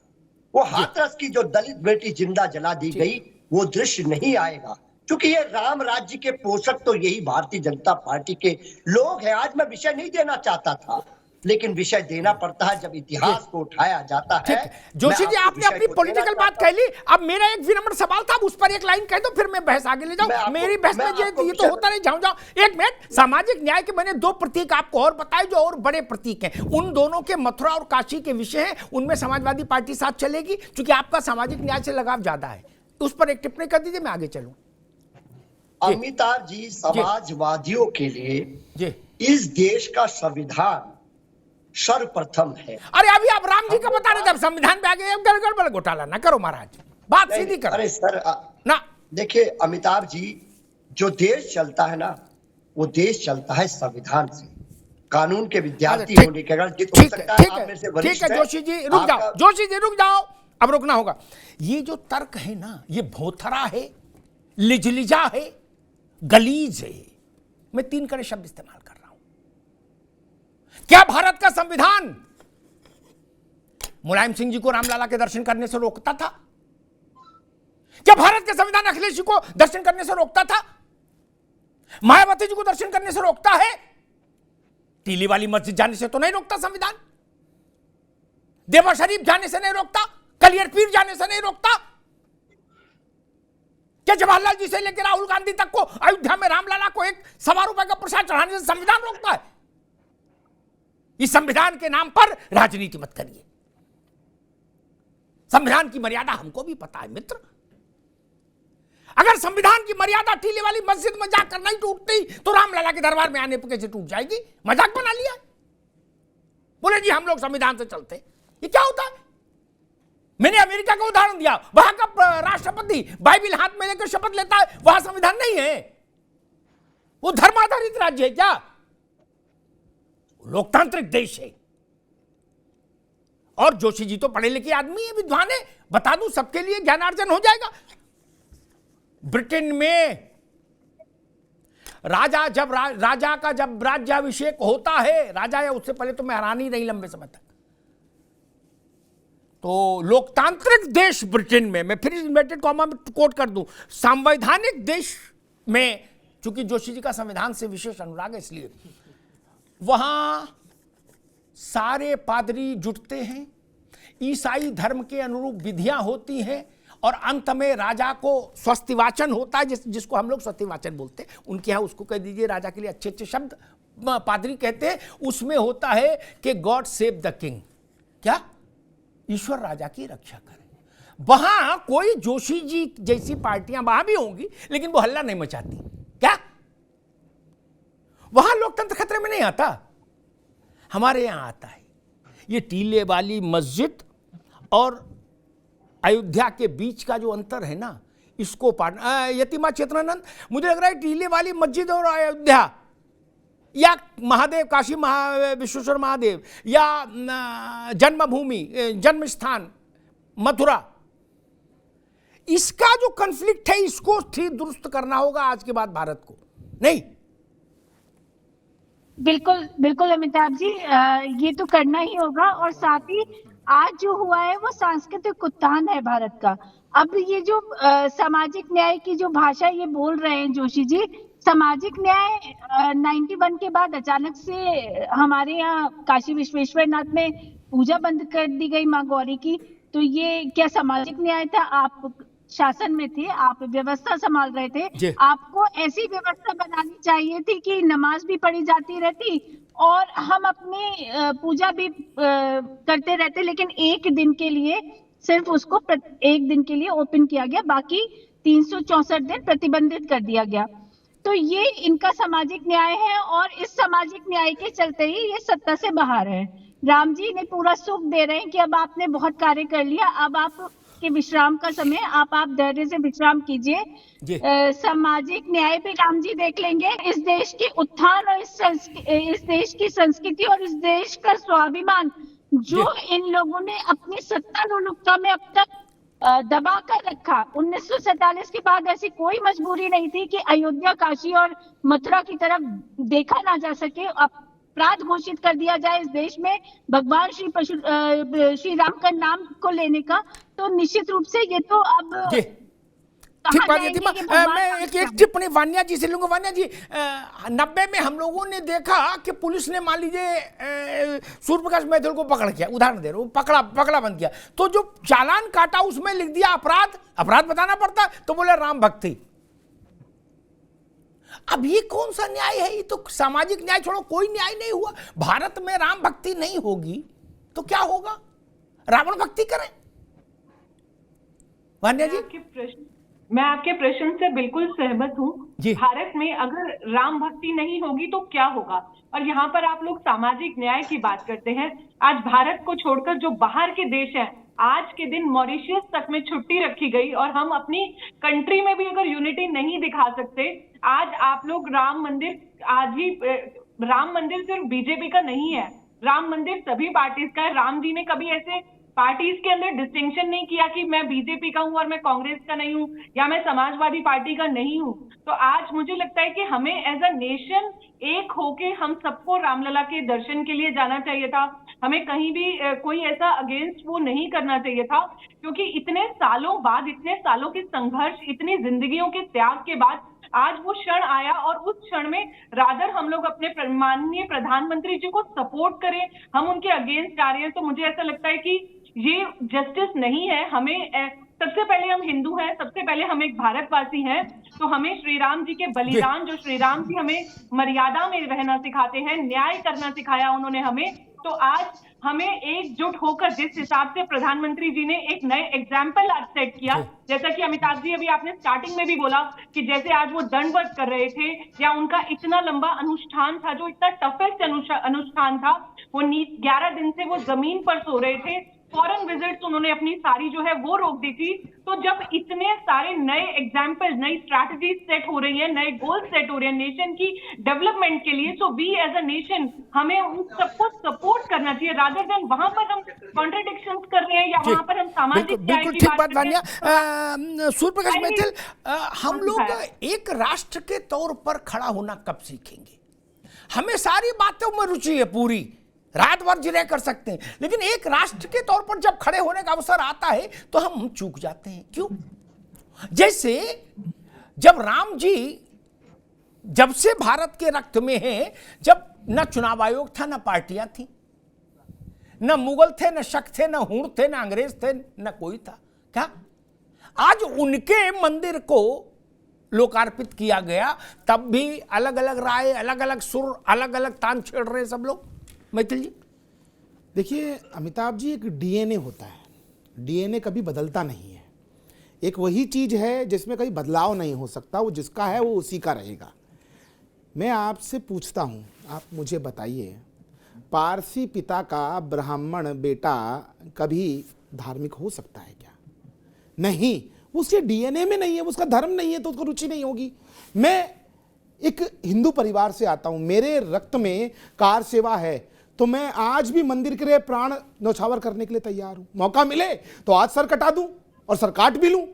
H: वो हाथरस की जो दलित बेटी जिंदा जला दी गई, वो दृश्य नहीं आएगा, क्योंकि ये राम राज्य के पोषक तो यही भारतीय जनता पार्टी के लोग हैं। आज मैं विषय नहीं देना चाहता था, लेकिन विषय देना पड़ता है जब इतिहास को उठाया जाता है।
A: जोशी जी, आपने अपनी पॉलिटिकल बात कह ली, अब मेरा एक विनम्र सवाल था, उस पर एक लाइन कह दो, फिर मैं बहस आगे ले जाऊं। मेरी बहस में ये तो होता नहीं, जाऊं। एक मिनट, सामाजिक न्याय के मैंने दो प्रतीक आपको और बताए जो और बड़े प्रतीक हैं, उन दोनों के मथुरा और काशी के विषय हैं, उनमें समाजवादी पार्टी साथ चलेगी, क्योंकि आपका सामाजिक न्याय से लगाव ज्यादा है। उस पर एक टिप्पणी कर दीजिए, मैं आगे चलूं।
H: अमिताभ जी, समाजवादियों के लिए इस देश का संविधान सर्वप्रथम है।
A: अरे अभी आप राम जी का बता रहे थे, अब संविधान पे आगे गड़बड़ घोटाला ना करो महाराज, बात सीधी करो।
H: अरे सर
A: ना,
H: देखिए अमिताभ जी, जो देश चलता है ना, वो देश चलता है संविधान से। कानून के विद्यार्थी होने के कारण जितना हो सकता है आप मेरे से वरिष्ठ हैं।
A: जोशी जी रुक जाओ, जोशी जी रुक जाओ, अब रुकना होगा। ये जो तर्क है ना, ये भोथरा है, लिजलिजा है, गलीज है। मैं 3 कड़े शब्द इस्तेमाल कर रहा हूं। क्या भारत का संविधान मुलायम सिंह जी को रामलला के दर्शन करने से रोकता था? क्या भारत का संविधान अखिलेश जी को दर्शन करने से रोकता था? मायावती जी को दर्शन करने से रोकता है? टीली वाली मस्जिद जाने से तो नहीं रोकता संविधान। देवा शरीफ जाने से नहीं रोकता, कलियर पीर जाने से नहीं रोकता। क्या जवाहरलाल जी से लेकर राहुल गांधी तक को अयोध्या में रामलला को 1.25 रुपए का प्रसाद चढ़ाने से संविधान रोकता है? इस संविधान के नाम पर राजनीति मत करिए। संविधान की मर्यादा हमको भी पता है मित्र। अगर संविधान की मर्यादा टीले वाली मस्जिद में जाकर नहीं टूटती तो रामलला के दरबार में आने पर कैसे टूट जाएगी? मजाक बना लिया। बोले जी हम लोग संविधान से चलते, ये क्या होता है? मैंने अमेरिका का उदाहरण दिया, वहां का राष्ट्रपति बाइबिल हाथ में लेकर शपथ लेता है, वहां संविधान नहीं है। वो धर्माधारित राज्य है क्या? लोकतांत्रिक देश है। और जोशी जी तो पढ़े लिखे आदमी है, विद्वान है, बता दूं सबके लिए ज्ञानार्जन हो जाएगा। ब्रिटेन में राजा का जब राज्याभिषेक होता है, राजा या उससे पहले तो महारानी रही लंबे समय तक, तो लोकतांत्रिक देश ब्रिटेन में, मैं फिर इन्वर्टेड कॉमा में कोट कर दूं, संवैधानिक देश में, चूंकि जोशी जी का संविधान से विशेष अनुराग है इसलिए वहां सारे पादरी जुटते हैं, ईसाई धर्म के अनुरूप विधियां होती हैं और अंत में राजा को स्वस्तिवाचन होता है, जिसको हम लोग स्वस्तिवाचन बोलते हैं। उनके यहाँ उसको कह दीजिए, राजा के लिए अच्छे अच्छे शब्द पादरी कहते हैं। उसमें होता है कि गॉड सेव द किंग, क्या ईश्वर राजा की रक्षा करे। वहां कोई जोशी जी जैसी पार्टियां वहां भी होंगी लेकिन वो हल्ला नहीं मचाती। क्या वहां लोकतंत्र खतरे में नहीं आता? हमारे यहां आता है। ये टीले वाली मस्जिद और अयोध्या के बीच का जो अंतर है ना, इसको यतिमा चेतनानंद, मुझे लग रहा है टीले वाली मस्जिद और अयोध्या या महादेव, काशी विश्वेश्वर महादेव, या जन्मभूमि, जन्म स्थान मथुरा, इसका जो कॉन्फ्लिक्ट है इसको ठीक दुरुस्त करना होगा आज के बाद भारत को। नहीं,
F: बिल्कुल बिल्कुल अमिताभ जी, ये तो करना ही होगा। और साथ ही आज जो हुआ है वो सांस्कृतिक उत्थान है भारत का। अब ये जो सामाजिक न्याय की जो भाषा ये बोल रहे हैं जोशी जी, सामाजिक न्याय 91 के बाद अचानक से हमारे यहाँ काशी विश्वेश्वरनाथ में पूजा बंद कर दी गई माँ गौरी की, तो ये क्या सामाजिक न्याय था? आप शासन में थे, आप व्यवस्था संभाल रहे थे, आपको ऐसी व्यवस्था बनानी चाहिए थी कि नमाज भी पढ़ी जाती रहती और हम अपनी पूजा भी करते रहते, लेकिन एक दिन के लिए सिर्फ उसको एक दिन के लिए ओपन किया गया, बाकी 364 दिन प्रतिबंधित कर दिया गया। तो ये इनका सामाजिक न्याय है और इस सामाजिक न्याय के चलते ही ये सत्ता से बाहर है। राम जी ने पूरा सुख दे रहे हैं कि अब आपने बहुत कार्य कर लिया, अब आप के विश्राम का समय, आप धैर्य से विश्राम कीजिए। सामाजिक न्याय पे राम जी देख लेंगे। इस देश के उत्थान और इस देश की संस्कृति और इस देश का स्वाभिमान जो इन लोगों ने अपनी सत्तारूढ़ता में अब तक दबा कर रखा, 1947 के बाद ऐसी कोई मजबूरी नहीं थी कि अयोध्या, काशी और मथुरा की तरफ देखा ना जा सके। अपराध घोषित कर दिया जाए इस देश में भगवान श्री राम का नाम को लेने का, तो निश्चित रूप से ये तो अब
A: ठीक
F: कहा
A: बात ये थी।
F: जाएंगे कि भगवान
A: मैं
F: राम
A: एक
F: से
A: टिप्पणी वान्या जी से लूंगा। वान्या जी, 90 में हम लोगों ने देखा कि पुलिस ने मान लीजिए सूर्य प्रकाश मैथिल को पकड़ किया, उदाहरण दे रहा हूँ, पकड़ा बंद किया, तो जो चालान काटा उसमें लिख दिया अपराध बताना पड़ता, तो बोले राम भक्ति। अब ये कौन सा न्याय है? ये तो सामाजिक न्याय छोड़ो, कोई न्याय नहीं हुआ। भारत में राम भक्ति नहीं होगी तो क्या होगा? रावण भक्ति करें। वान्या जी,
G: मैं आपके प्रश्न से बिल्कुल सहमत हूँ। भारत में अगर राम भक्ति नहीं होगी तो क्या होगा? और यहाँ पर आप लोग सामाजिक न्याय की बात करते हैं। आज भारत को छोड़कर जो बाहर के देश हैं, आज के दिन मॉरिशस तक में छुट्टी रखी गई और हम अपनी कंट्री में भी अगर यूनिटी नहीं दिखा सकते। आज आप लोग राम मंदिर सिर्फ बीजेपी का नहीं है, राम मंदिर सभी पार्टीज का है। राम जी ने कभी ऐसे पार्टीज के अंदर डिस्टिंक्शन नहीं किया कि मैं बीजेपी का हूं और मैं कांग्रेस का नहीं हूं या मैं समाजवादी पार्टी का नहीं हूं। तो आज मुझे लगता है कि हमें एज अ नेशन एक होके हम सबको रामलला के दर्शन के लिए जाना चाहिए था। हमें कहीं भी कोई ऐसा अगेंस्ट वो नहीं करना चाहिए था, क्योंकि इतने सालों बाद, इतने सालों के संघर्ष, इतनी जिंदगियों के त्याग के बाद आज वो क्षण आया और उस क्षण में रादर हम लोग अपने माननीय प्रधानमंत्री जी को सपोर्ट करें, हम उनके अगेंस्ट आ रहे हैं। तो मुझे ऐसा लगता है कि ये जस्टिस नहीं है। हमें सबसे पहले हम हिंदू हैं, सबसे पहले हम एक भारतवासी हैं, तो हमें श्री राम जी के बलिदान, जो श्री राम जी हमें मर्यादा में रहना सिखाते हैं, न्याय करना सिखाया उन्होंने हमें, तो आज हमें एकजुट होकर, जिस हिसाब से प्रधानमंत्री जी ने एक नए एग्जाम्पल आज सेट किया, जैसा कि अमिताभ जी अभी आपने स्टार्टिंग में भी बोला कि जैसे आज वो दंडवत कर रहे थे या उनका इतना लंबा अनुष्ठान था, जो इतना टफेस्ट अनुष्ठान था, वो 11 दिन से वो जमीन पर सो रहे थे, फॉरेन विजिट्स उन्होंने अपनी सारी जो है वो रोक दी थी। तो जब इतने सारे नए एग्जाम्पल, नई स्ट्रैटेजी सेट हो रही है, नए गोल सेट हो रहे हैं नेशन की डेवलपमेंट के लिए, so we as a nation हमें उन सबको सपोर्ट करना चाहिए, रादर देन वहां पर हम कॉन्ट्रडिक्शंस कर रहे हैं या वहां पर हम सामाजिक
A: बिल्कुल ठीक बात वान्या। सूर्य प्रकाश मैथिल, हम लोग एक राष्ट्र के तौर पर खड़ा होना कब सीखेंगे? हमें सारी बातों में रुचि है, पूरी रात भर जिरह कर सकते हैं, लेकिन एक राष्ट्र के तौर पर जब खड़े होने का अवसर आता है तो हम चूक जाते हैं। क्यों? जैसे जब राम जी जब से भारत के रक्त में हैं, जब न चुनाव आयोग था, न पार्टियां थी, न मुगल थे, न शक थे, न हूण थे, न अंग्रेज थे, न कोई था। क्या आज उनके मंदिर को लोकार्पित किया गया, तब भी अलग अलग राय, अलग अलग सुर, अलग अलग तान छेड़ रहे सब लोग। मैथिल जी,
I: देखिए अमिताभ जी, एक डीएनए होता है, डीएनए कभी बदलता नहीं है। एक वही चीज है जिसमें कहीं बदलाव नहीं हो सकता, वो जिसका है वो उसी का रहेगा। मैं आपसे पूछता हूँ, आप मुझे बताइए, पारसी पिता का ब्राह्मण बेटा कभी धार्मिक हो सकता है क्या? नहीं, उसके डीएनए में नहीं है, उसका धर्म नहीं है, तो उसको रुचि नहीं होगी। मैं एक हिंदू परिवार से आता हूं, मेरे रक्त में कार सेवा है, तो मैं आज भी मंदिर के लिए प्राण न्यौछावर करने के लिए तैयार हूं। मौका मिले तो आज सर कटा दूं और सर काट भी लूं।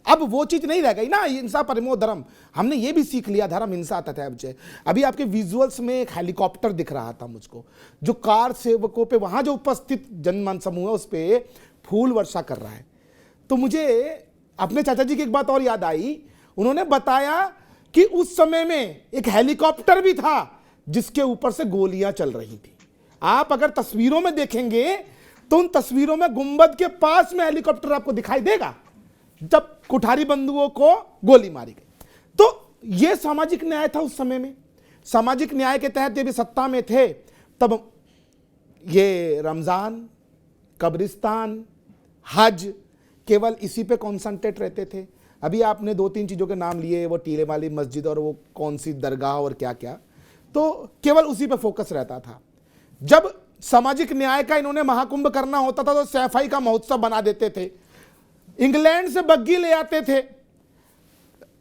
I: अब वो चीज नहीं रह गई ना, हिंसा परमो धर्म। हमने ये भी सीख लिया, धर्म हिंसा तथा। अभी आपके विजुअल्स में एक हेलीकॉप्टर दिख रहा था मुझको, जो कार सेवकों पे, वहां जो उपस्थित जनमान समूह है उस पर फूल वर्षा कर रहा है। तो मुझे अपने चाचा जी की एक बात और याद आई। उन्होंने बताया कि उस समय में एक हेलीकॉप्टर भी था जिसके ऊपर से गोलियां चल रही थी। आप अगर तस्वीरों में देखेंगे तो उन तस्वीरों में गुंबद के पास में हेलीकॉप्टर आपको दिखाई देगा जब कुठारी बंधुओं को गोली मारी गई। तो यह सामाजिक न्याय था उस समय में। सामाजिक न्याय के तहत जब सत्ता में थे तब ये रमजान, कब्रिस्तान, हज, केवल इसी पे कॉन्सेंट्रेट रहते थे। अभी आपने 2-3 चीज़ों के नाम लिए, वो टीले वाली मस्जिद और वो कौन सी दरगाह और क्या क्या, तो केवल उसी पे फोकस रहता था। जब सामाजिक न्याय का इन्होंने महाकुंभ करना होता था तो सैफाई का महोत्सव बना देते थे, इंग्लैंड से बग्गी ले आते थे,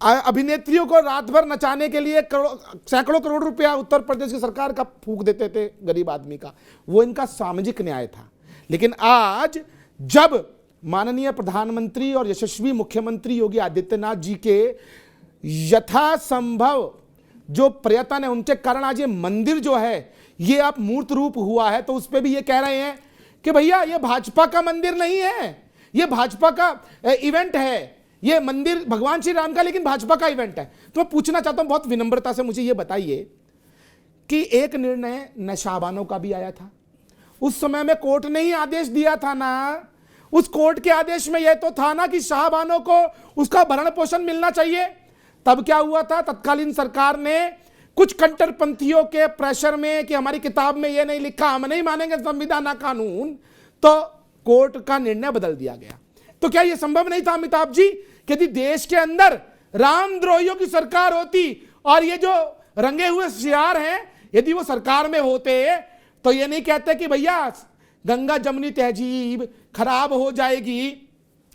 I: अभिनेत्रियों को रात भर नचाने के लिए सैकड़ों करोड़ रुपया उत्तर प्रदेश की सरकार का फूंक देते थे गरीब आदमी का। वो इनका सामाजिक न्याय था। लेकिन आज जब माननीय प्रधानमंत्री और यशस्वी मुख्यमंत्री योगी आदित्यनाथ जी के यथासंभव जो प्रयत्न है, उनके कारण आज ये मंदिर जो है ये आप मूर्त रूप हुआ है, तो उस पर भी ये कह रहे हैं कि भैया ये भाजपा का मंदिर नहीं है, ये भाजपा का इवेंट है, ये मंदिर भगवान श्री राम का लेकिन भाजपा का इवेंट है। तो मैं पूछना चाहता हूं बहुत विनम्रता से, मुझे ये बताइए कि एक निर्णय नशाबानों का भी आया था, उस समय में कोर्ट ने ही आदेश दिया था ना, उस कोर्ट के आदेश में यह तो था ना कि शाहबानों को उसका भरण पोषण मिलना चाहिए। तब क्या हुआ था, तत्कालीन सरकार ने कुछ कट्टरपंथियों के प्रेशर में कि हमारी किताब में यह नहीं लिखा, हम नहीं मानेंगे संविधान ना कानून, तो कोर्ट का निर्णय बदल दिया गया। तो क्या यह संभव नहीं था अमिताभ जी कि यदि देश के अंदर रामद्रोहियों की सरकार होती और ये जो रंगे हुए सियार हैं यदि वो सरकार में होते तो ये नहीं कहते कि भैया गंगा जमुनी तहजीब खराब हो जाएगी,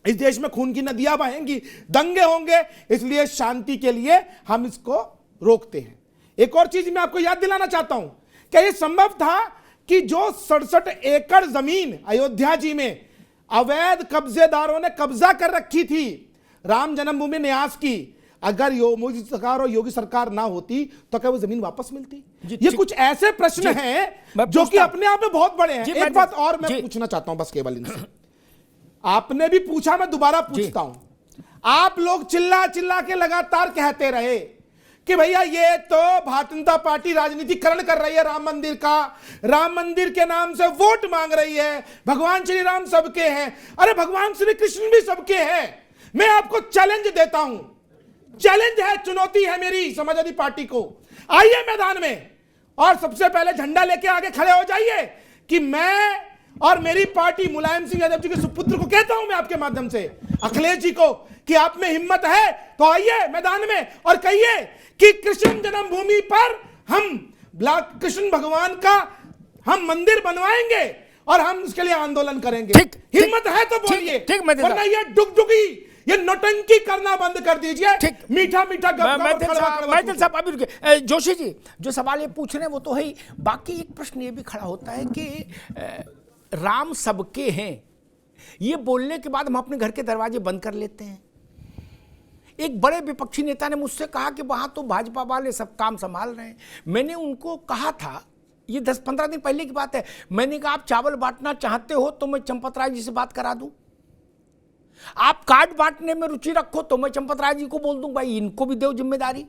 I: इस देश में खून की नदियां बहेंगी, दंगे होंगे, इसलिए शांति के लिए हम इसको रोकते हैं। एक और चीज मैं आपको याद दिलाना चाहता हूं, क्या यह संभव था कि जो 67 एकड़ जमीन अयोध्या जी में अवैध कब्जेदारों ने कब्जा कर रखी थी राम जन्मभूमि न्यास की, अगर मोदी सरकार और योगी सरकार ना होती तो क्या वो जमीन वापस मिलती? ये कुछ ऐसे प्रश्न हैं जो कि अपने आप में बहुत बड़े हैं। एक बात और मैं पूछना चाहता हूं बस केवल इनसे, आपने भी पूछा, मैं दोबारा पूछता हूं, आप लोग चिल्ला चिल्ला के लगातार कहते रहे कि भैया ये तो भारतीय जनता पार्टी राजनीतिकरण कर रही है राम मंदिर का, राम मंदिर के नाम से वोट मांग रही है, भगवान श्री राम सबके हैं। अरे भगवान श्री कृष्ण भी सबके हैं। मैं आपको चैलेंज देता हूं, चैलेंज है, चुनौती है मेरी समाजवादी पार्टी को, आइए मैदान में और सबसे पहले झंडा लेके आगे खड़े हो जाइए कि मैं और मेरी पार्टी मुलायम सिंह यादव जी के सुपुत्र को कहता हूं मैं आपके माध्यम से, अखिलेश जी को, कि आप में हिम्मत है तो आइए मैदान में और कहिए कि कृष्ण जन्मभूमि पर हम कृष्ण भगवान का हम मंदिर बनवाएंगे और हम इसके लिए आंदोलन करेंगे। हिम्मत है तो बोलिए, वरना ये डुगडुगी, ये नौटंकी करना बंद कर दीजिए। मीठा मीठा
A: मैथिल साहब अभी रुके। जोशी जी जो सवाल ये पूछ रहे हैं वो तो है ही, बाकी एक प्रश्न ये भी खड़ा होता है कि राम सबके हैं, ये बोलने के बाद हम अपने घर के दरवाजे बंद कर लेते हैं। एक बड़े विपक्षी नेता ने मुझसे कहा कि वहां तो भाजपा वाले सब काम संभाल रहे हैं। मैंने उनको कहा था, ये 10-15 दिन पहले की बात है, मैंने कहा आप चावल बांटना चाहते हो तो मैं चंपत राय जी से बात करा दूं, आप कार्ड बांटने में रुचि रखो तो मैं चंपत राय जी को बोल दूं भाई इनको भी दो जिम्मेदारी,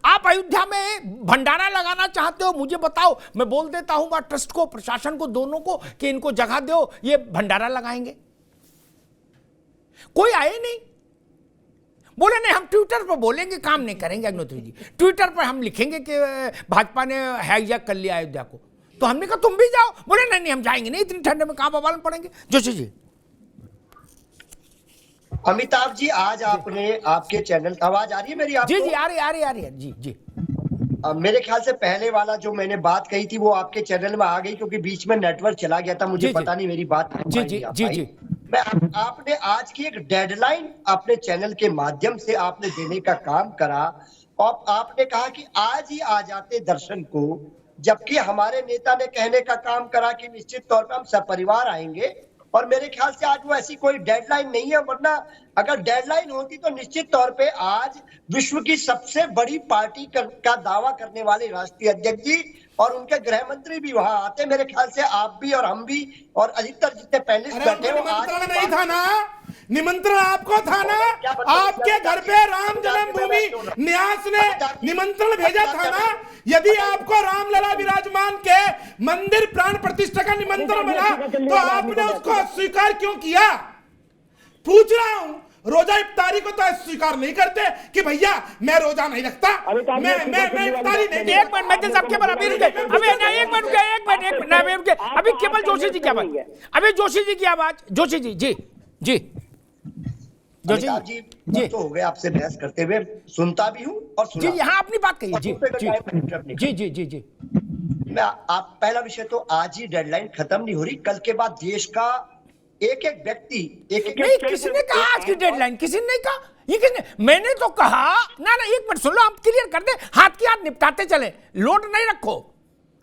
A: आप अयोध्या में भंडारा लगाना चाहते हो मुझे बताओ, मैं बोल देता हूं वहां ट्रस्ट को, प्रशासन को, दोनों को कि इनको जगह दो, ये भंडारा लगाएंगे। कोई आए नहीं, बोले नहीं हम ट्विटर पर बोलेंगे, काम नहीं करेंगे अग्निहोत्री जी, ट्विटर पर हम लिखेंगे कि भाजपा ने हाईजैक कर लिया अयोध्या को। तो हमने कहा तुम भी जाओ, बोले नहीं नहीं हम जाएंगे नहीं, इतनी ठंडे में कहां बवाल पड़ेंगे। जोशी जी।
H: अमिताभ जी आज आपने आपके चैनल, आवाज आ रही है मेरी आपको?
A: जी जी आ रही है जी जी।
H: मेरे ख्याल से पहले वाला जो मैंने बात कही थी वो आपके चैनल में आ गई, क्योंकि बीच में नेटवर्क चला गया था, मुझे पता नहीं मेरी बात
A: जी जी जी जी।
H: मैं आपने आज की एक डेडलाइन अपने चैनल के माध्यम से आपने देने का काम करा और आपने कहा कि आज ही आ जाते दर्शन को, जबकि हमारे नेता ने कहने का काम करा कि निश्चित तौर पर हम सपरिवार आएंगे। और मेरे ख्याल से आज वो ऐसी कोई डेडलाइन नहीं है, वरना अगर डेडलाइन होती तो निश्चित तौर पे आज विश्व की सबसे बड़ी पार्टी का दावा करने वाले राष्ट्रीय अध्यक्ष जी और उनके गृह मंत्री भी वहां आते। मेरे ख्याल से आप भी और हम भी और अधिकतर जितने पैनलिस्ट बैठे हो, आज
I: नहीं था ना, निमंत्रण आपको था ना, आपके घर पे राम जन्मभूमि न्यास ने निमंत्रण भेजा था ना। यदि आपको रामलला विराजमान के मंदिर प्राण प्रतिष्ठा का निमंत्रण मिला तो आपने उसको स्वीकार क्यों किया? पूछ रहा हूं, रोजा इफ्तारी को तो स्वीकार नहीं करते कि भैया मैं रोजा नहीं रखता, मैं इफ्तारी नहीं।
A: एक मिनट मैथिल साहब के अभी रुके, अभी नहीं एक मिनट रुके, अभी केवल जोशी जी की आवाज, अभी जोशी जी की आवाज, जोशी जी जी जी
H: जी तो हो गए आपसे बहस करते हुए, सुनता भी हूँ और
A: जी यहाँ अपनी बात कहिए जी जी जी जी।
H: मैं आप पहला विषय तो आज ही डेडलाइन खत्म नहीं हो रही, कल के बाद देश का एक एक व्यक्ति
A: नहीं, किसी ने कहा आज की डेडलाइन, किसी ने नहीं कहा, ये किसने? मैंने तो कहा ना एक मिनट सुन लो, आप क्लियर कर दे, हाथ की हाथ निपटाते चले, लोड नहीं रखो,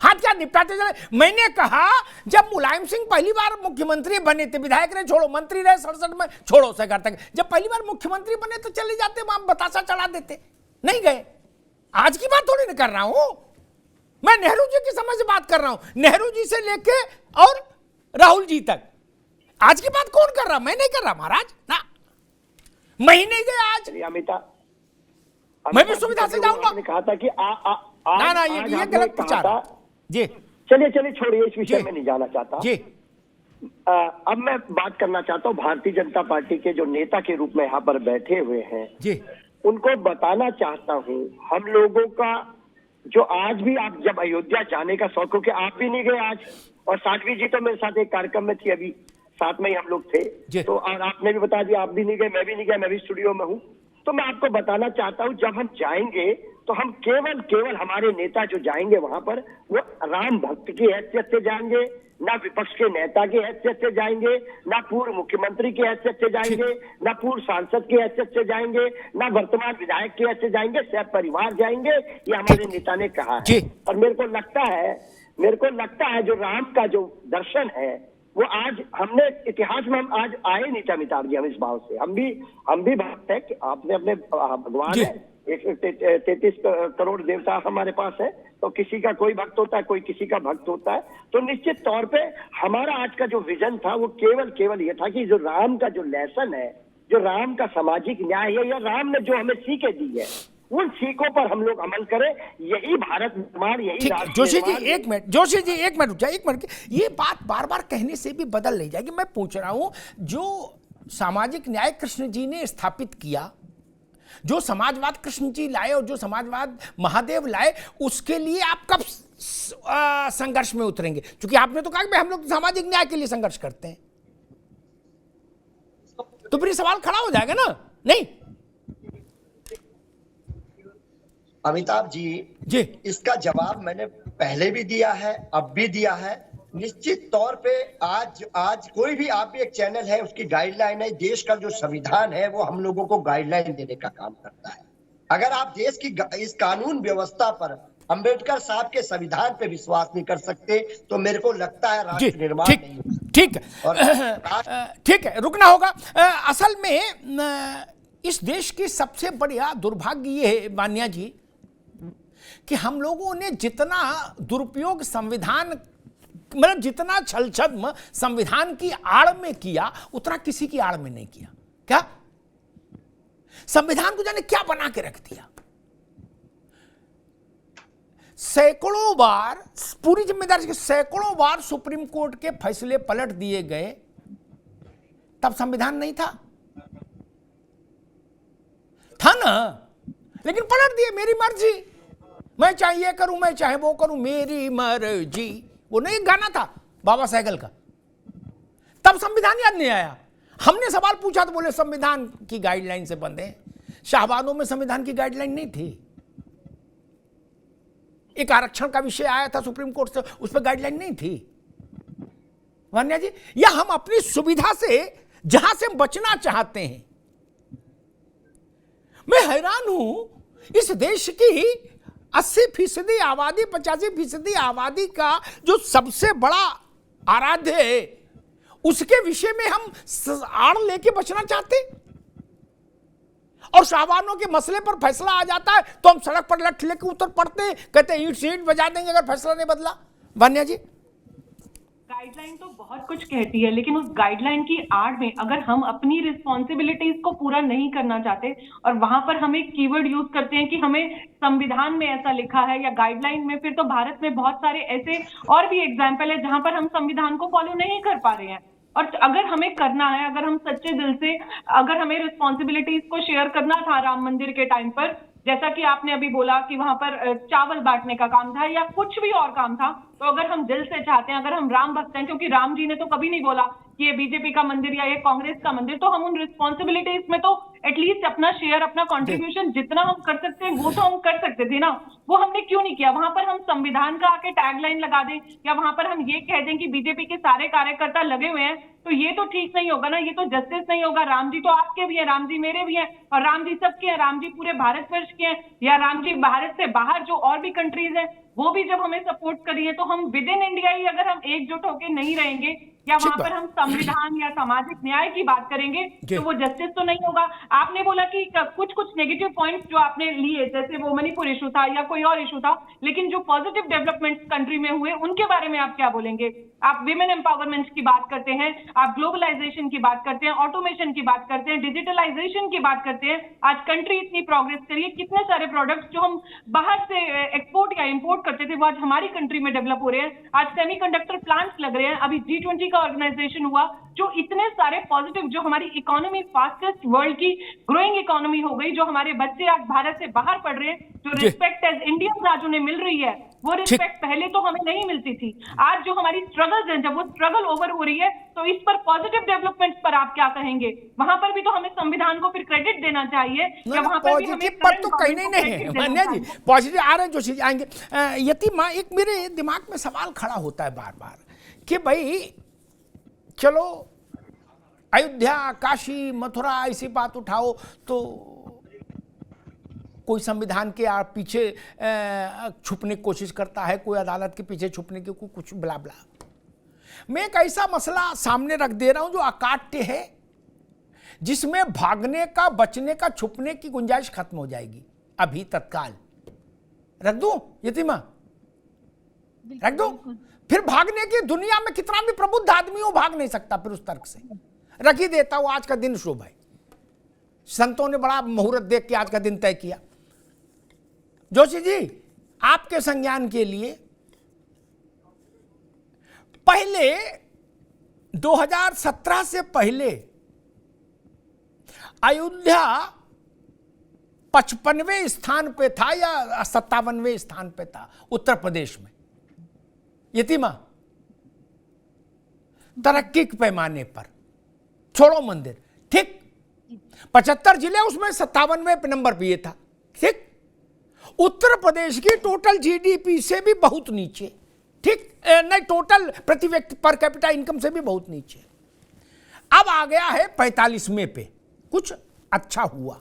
A: हाथ क्या निपटाते चले। मैंने कहा जब मुलायम सिंह पहली बार मुख्यमंत्री बने थे, विधायक रहे छोड़ो, मंत्री रहे 67 में छोड़ो से घर तक, जब पहली बार मुख्यमंत्री बने तो चले जाते वहां बतासा चढ़ा देते, नहीं गए। आज की बात थोड़ी नहीं कर रहा हूं मैं, नेहरू जी के समय से बात कर रहा हूं, नेहरू जी से लेके और राहुल जी तक। आज की बात कौन कर रहा? मैं नहीं कर रहा महाराज ना। महीने गए आज, मैं भी सुविधा से जाऊंगा।
J: आपने कहा था कि
A: ना ये गलत प्रचार जी।
J: चलिए छोड़िए, इस विषय में नहीं जाना चाहता
A: जी।
J: अब मैं बात करना चाहता हूँ भारतीय जनता पार्टी के जो नेता के रूप में यहाँ पर बैठे हुए हैं
A: जी,
J: उनको बताना चाहता हूँ, हम लोगों का जो आज भी, आप जब अयोध्या जाने का शौक हो कि आप भी नहीं गए आज, और साध्वी जी तो मेरे साथ एक कार्यक्रम में थी, अभी साथ में ही हम लोग थे, तो और आपने भी बता दिया आप भी नहीं गए, मैं भी नहीं गया, मैं भी स्टूडियो में हूँ। तो मैं आपको बताना चाहता हूँ, जब हम जाएंगे तो हम केवल हमारे नेता जो जाएंगे वहां पर, वो राम भक्त की हैसियत से जाएंगे, ना विपक्ष के नेता की हैसियत से जाएंगे, ना पूर्व मुख्यमंत्री की हैसियत से जाएंगे, ना पूर्व सांसद की हैसियत से जाएंगे, ना वर्तमान विधायक की हैसियत से जाएंगे, सब परिवार जाएंगे, ये हमारे नेता ने कहा है। और मेरे को लगता है जो राम का जो दर्शन है वो आज हमने इतिहास में, हम आज आए नहीं थे अमिताभ जी, हम इस भाव से, हम भी भक्त है कि आपने अपने भगवान है, 133 करोड़ देवता हमारे पास है, तो किसी का कोई भक्त होता है, कोई किसी का भक्त होता है। तो निश्चित तौर पे हमारा आज का जो विजन था वो केवल ये था कि जो राम का जो लेसन है, जो राम का सामाजिक न्याय है, या राम ने जो हमें सीखें दी है, उन सीखों पर हम लोग अमल करें, यही भारत निर्माण, यही
A: जोशी जी एक मिनट, जोशी जी एक मिनट रुक जाए, एक मिनट। ये बात बार बार कहने से भी बदल नहीं जाएगी। मैं पूछ रहा हूं, जो सामाजिक न्याय कृष्ण जी ने स्थापित किया, जो समाजवाद कृष्ण जी लाए और जो समाजवाद महादेव लाए, उसके लिए आप कब संघर्ष में उतरेंगे? क्योंकि आपने तो कहा कि हम लोग सामाजिक न्याय के लिए संघर्ष करते हैं, तो फिर सवाल खड़ा हो जाएगा ना, नहीं?
H: अमिताभ जी, इसका जवाब मैंने पहले भी दिया है, अब भी दिया है। निश्चित तौर पे आज कोई भी, आप भी एक चैनल है, उसकी गाइडलाइन है, देश का जो संविधान है वो हम लोगों को गाइडलाइन देने का काम करता है। अगर आप देश की इस कानून व्यवस्था पर, अंबेडकर साहब के संविधान पे विश्वास नहीं कर सकते, तो मेरे को लगता है राष्ट्र निर्माण नहीं हो सकता।
A: ठीक है, रुकना होगा। असल में इस देश की सबसे बड़ा दुर्भाग्य ये है मान्या जी कि हम लोगों ने जितना दुरुपयोग संविधान, मतलब जितना छल छद्म संविधान की आड़ में किया, उतना किसी की आड़ में नहीं किया। क्या संविधान को जाने क्या बना के रख दिया? सैकड़ों बार, पूरी जिम्मेदारी से सैकड़ों बार सुप्रीम कोर्ट के फैसले पलट दिए गए, तब संविधान नहीं था ना, लेकिन पलट दिए, मेरी मर्जी, मैं चाहे ये करूं, मैं चाहे वो करूं, मेरी मर्जी। वो नहीं एक गाना था बाबा सहगल का, तब संविधान याद नहीं आया। हमने सवाल पूछा तो बोले संविधान की गाइडलाइन से बंद है। शाहबानों में संविधान की गाइडलाइन नहीं थी। एक आरक्षण का विषय आया था सुप्रीम कोर्ट से, उस पर गाइडलाइन नहीं थी मान्या जी। या हम अपनी सुविधा से जहां से बचना चाहते हैं। मैं हैरान हूं, इस देश की 80% आबादी, 85% आबादी का जो सबसे बड़ा आराध्य है, उसके विषय में हम आड़ लेके बचना चाहते, और शाहबानों के मसले पर फैसला आ जाता है तो हम सड़क पर लठ लेके उतर पड़ते, कहते हैं ईंट से ईंट बजा देंगे अगर फैसला नहीं बदला। वान्या जी,
G: गाइडलाइन तो बहुत कुछ कहती है, लेकिन उस गाइडलाइन की आड़ में अगर हम अपनी रिस्पॉन्सिबिलिटीज को पूरा नहीं करना चाहते और वहां पर हम एक कीवर्ड यूज करते हैं कि हमें संविधान में ऐसा लिखा है या गाइडलाइन में, फिर तो भारत में बहुत सारे ऐसे और भी एग्जाम्पल है जहां पर हम संविधान को फॉलो नहीं कर पा रहे हैं। और अगर हमें करना है, अगर हम सच्चे दिल से, अगर हमें रिस्पॉन्सिबिलिटीज को शेयर करना था राम मंदिर के टाइम पर, जैसा कि आपने अभी बोला कि वहां पर चावल बांटने का काम था या कुछ भी और काम था, तो अगर हम दिल से चाहते हैं, अगर हम राम भक्त हैं, क्योंकि राम जी ने तो कभी नहीं बोला कि ये बीजेपी का मंदिर या ये कांग्रेस का मंदिर, तो हम उन रिस्पॉन्सिबिलिटीज में तो एटलीस्ट अपना शेयर, अपना कंट्रीब्यूशन जितना हम कर सकते हैं वो तो हम कर सकते थे ना। वो हमने क्यों नहीं किया? वहां पर हम संविधान का आके टैगलाइन लगा दें या वहां पर हम ये कह दें कि बीजेपी के सारे कार्यकर्ता लगे हुए हैं, तो ये तो ठीक नहीं होगा ना, ये तो जस्टिस नहीं होगा। राम जी तो आपके भी हैं, राम जी मेरे भी हैं, और राम जी सबके हैं, राम जी पूरे भारतवर्ष के हैं, या राम जी भारत से बाहर जो और भी कंट्रीज हैं वो भी जब हमें सपोर्ट करिए, तो हम विद इन इंडिया ही अगर हम एकजुट होकर नहीं रहेंगे या वहां पर हम संविधान या सामाजिक न्याय की बात करेंगे तो वो जस्टिस तो नहीं होगा। आपने बोला कि कुछ कुछ नेगेटिव पॉइंट्स जो आपने लिए, जैसे वो मणिपुर इशू था या कोई और इशू था, लेकिन जो पॉजिटिव डेवलपमेंट्स कंट्री में हुए उनके बारे में आप क्या बोलेंगे? आप विमेन एम्पावरमेंट की बात करते हैं, आप ग्लोबलाइजेशन की बात करते हैं, ऑटोमेशन की बात करते हैं, डिजिटलाइजेशन की बात करते हैं। आज कंट्री इतनी प्रोग्रेस करी है, कितने सारे प्रोडक्ट्स जो हम बाहर से एक्सपोर्ट या इंपोर्ट करते थे वो आज हमारी कंट्री में डेवलप हो रहे हैं। आज सेमीकंडक्टर प्लांट्स लग रहे हैं, अभी G20 का ऑर्गेनाइजेशन हुआ, जो इतने सारे पॉजिटिव, जो हमारी इकोनॉमी फास्टेस्ट वर्ल्ड की ग्रोइंग इकोनॉमी हो गई, जो हमारे बच्चे आज भारत से बाहर पढ़ रहे हैं, जो रिस्पेक्ट एज इंडियंस आज उन्हें मिल रही है, वो रिस्पेक्ट पहले तो हमें नहीं मिलती थी। आज जो हमारी स्ट्रगल्स हैं, जब वो स्ट्रगल ओवर हो रही है, तो इस पर पॉजिटिव डेवलपमेंट्स पर आप क्या कहेंगे? वहां पर भी तो हमें संविधान को फिर क्रेडिट देना चाहिए, या वहां पर भी हमें
A: पर तो कहीं नहीं है मान्या जी, पॉजिटिव आ रहे हैं जो चीज आएंगे। यतीमा, एक मेरे दिमाग में सवाल खड़ा होता है बार बार कि भाई चलो अयोध्या, काशी, मथुरा ऐसी बात उठाओ तो कोई संविधान के पीछे छुपने की कोशिश करता है, कोई अदालत के पीछे छुपने की, कोई कुछ ब्ला ब्ला। मैं एक ऐसा मसला सामने रख दे रहा हूं जो अकाट्य है, जिसमें भागने का, बचने का, छुपने की गुंजाइश खत्म हो जाएगी। अभी तत्काल रख दूं यतीमा, रख दूं? फिर भागने की, दुनिया में कितना भी प्रबुद्ध आदमी हो भाग नहीं सकता फिर उस तर्क से। रख ही देता हूं, आज का दिन शुभ है, संतों ने बड़ा मुहूर्त देख के आज का दिन तय किया। जोशी जी, आपके संज्ञान के लिए, पहले 2017 से पहले अयोध्या 55वें स्थान पे था या 57वें स्थान पे था उत्तर प्रदेश में? यतीमा, तरक्की के पैमाने पर छोड़ो मंदिर, ठीक, 75 जिले, उसमें 57वें नंबर पे ये था, ठीक। उत्तर प्रदेश की टोटल जीडीपी से भी बहुत नीचे, ठीक, नहीं, टोटल प्रति व्यक्ति पर कैपिटा इनकम से भी बहुत नीचे। अब आ गया है 45वें पे, कुछ अच्छा हुआ।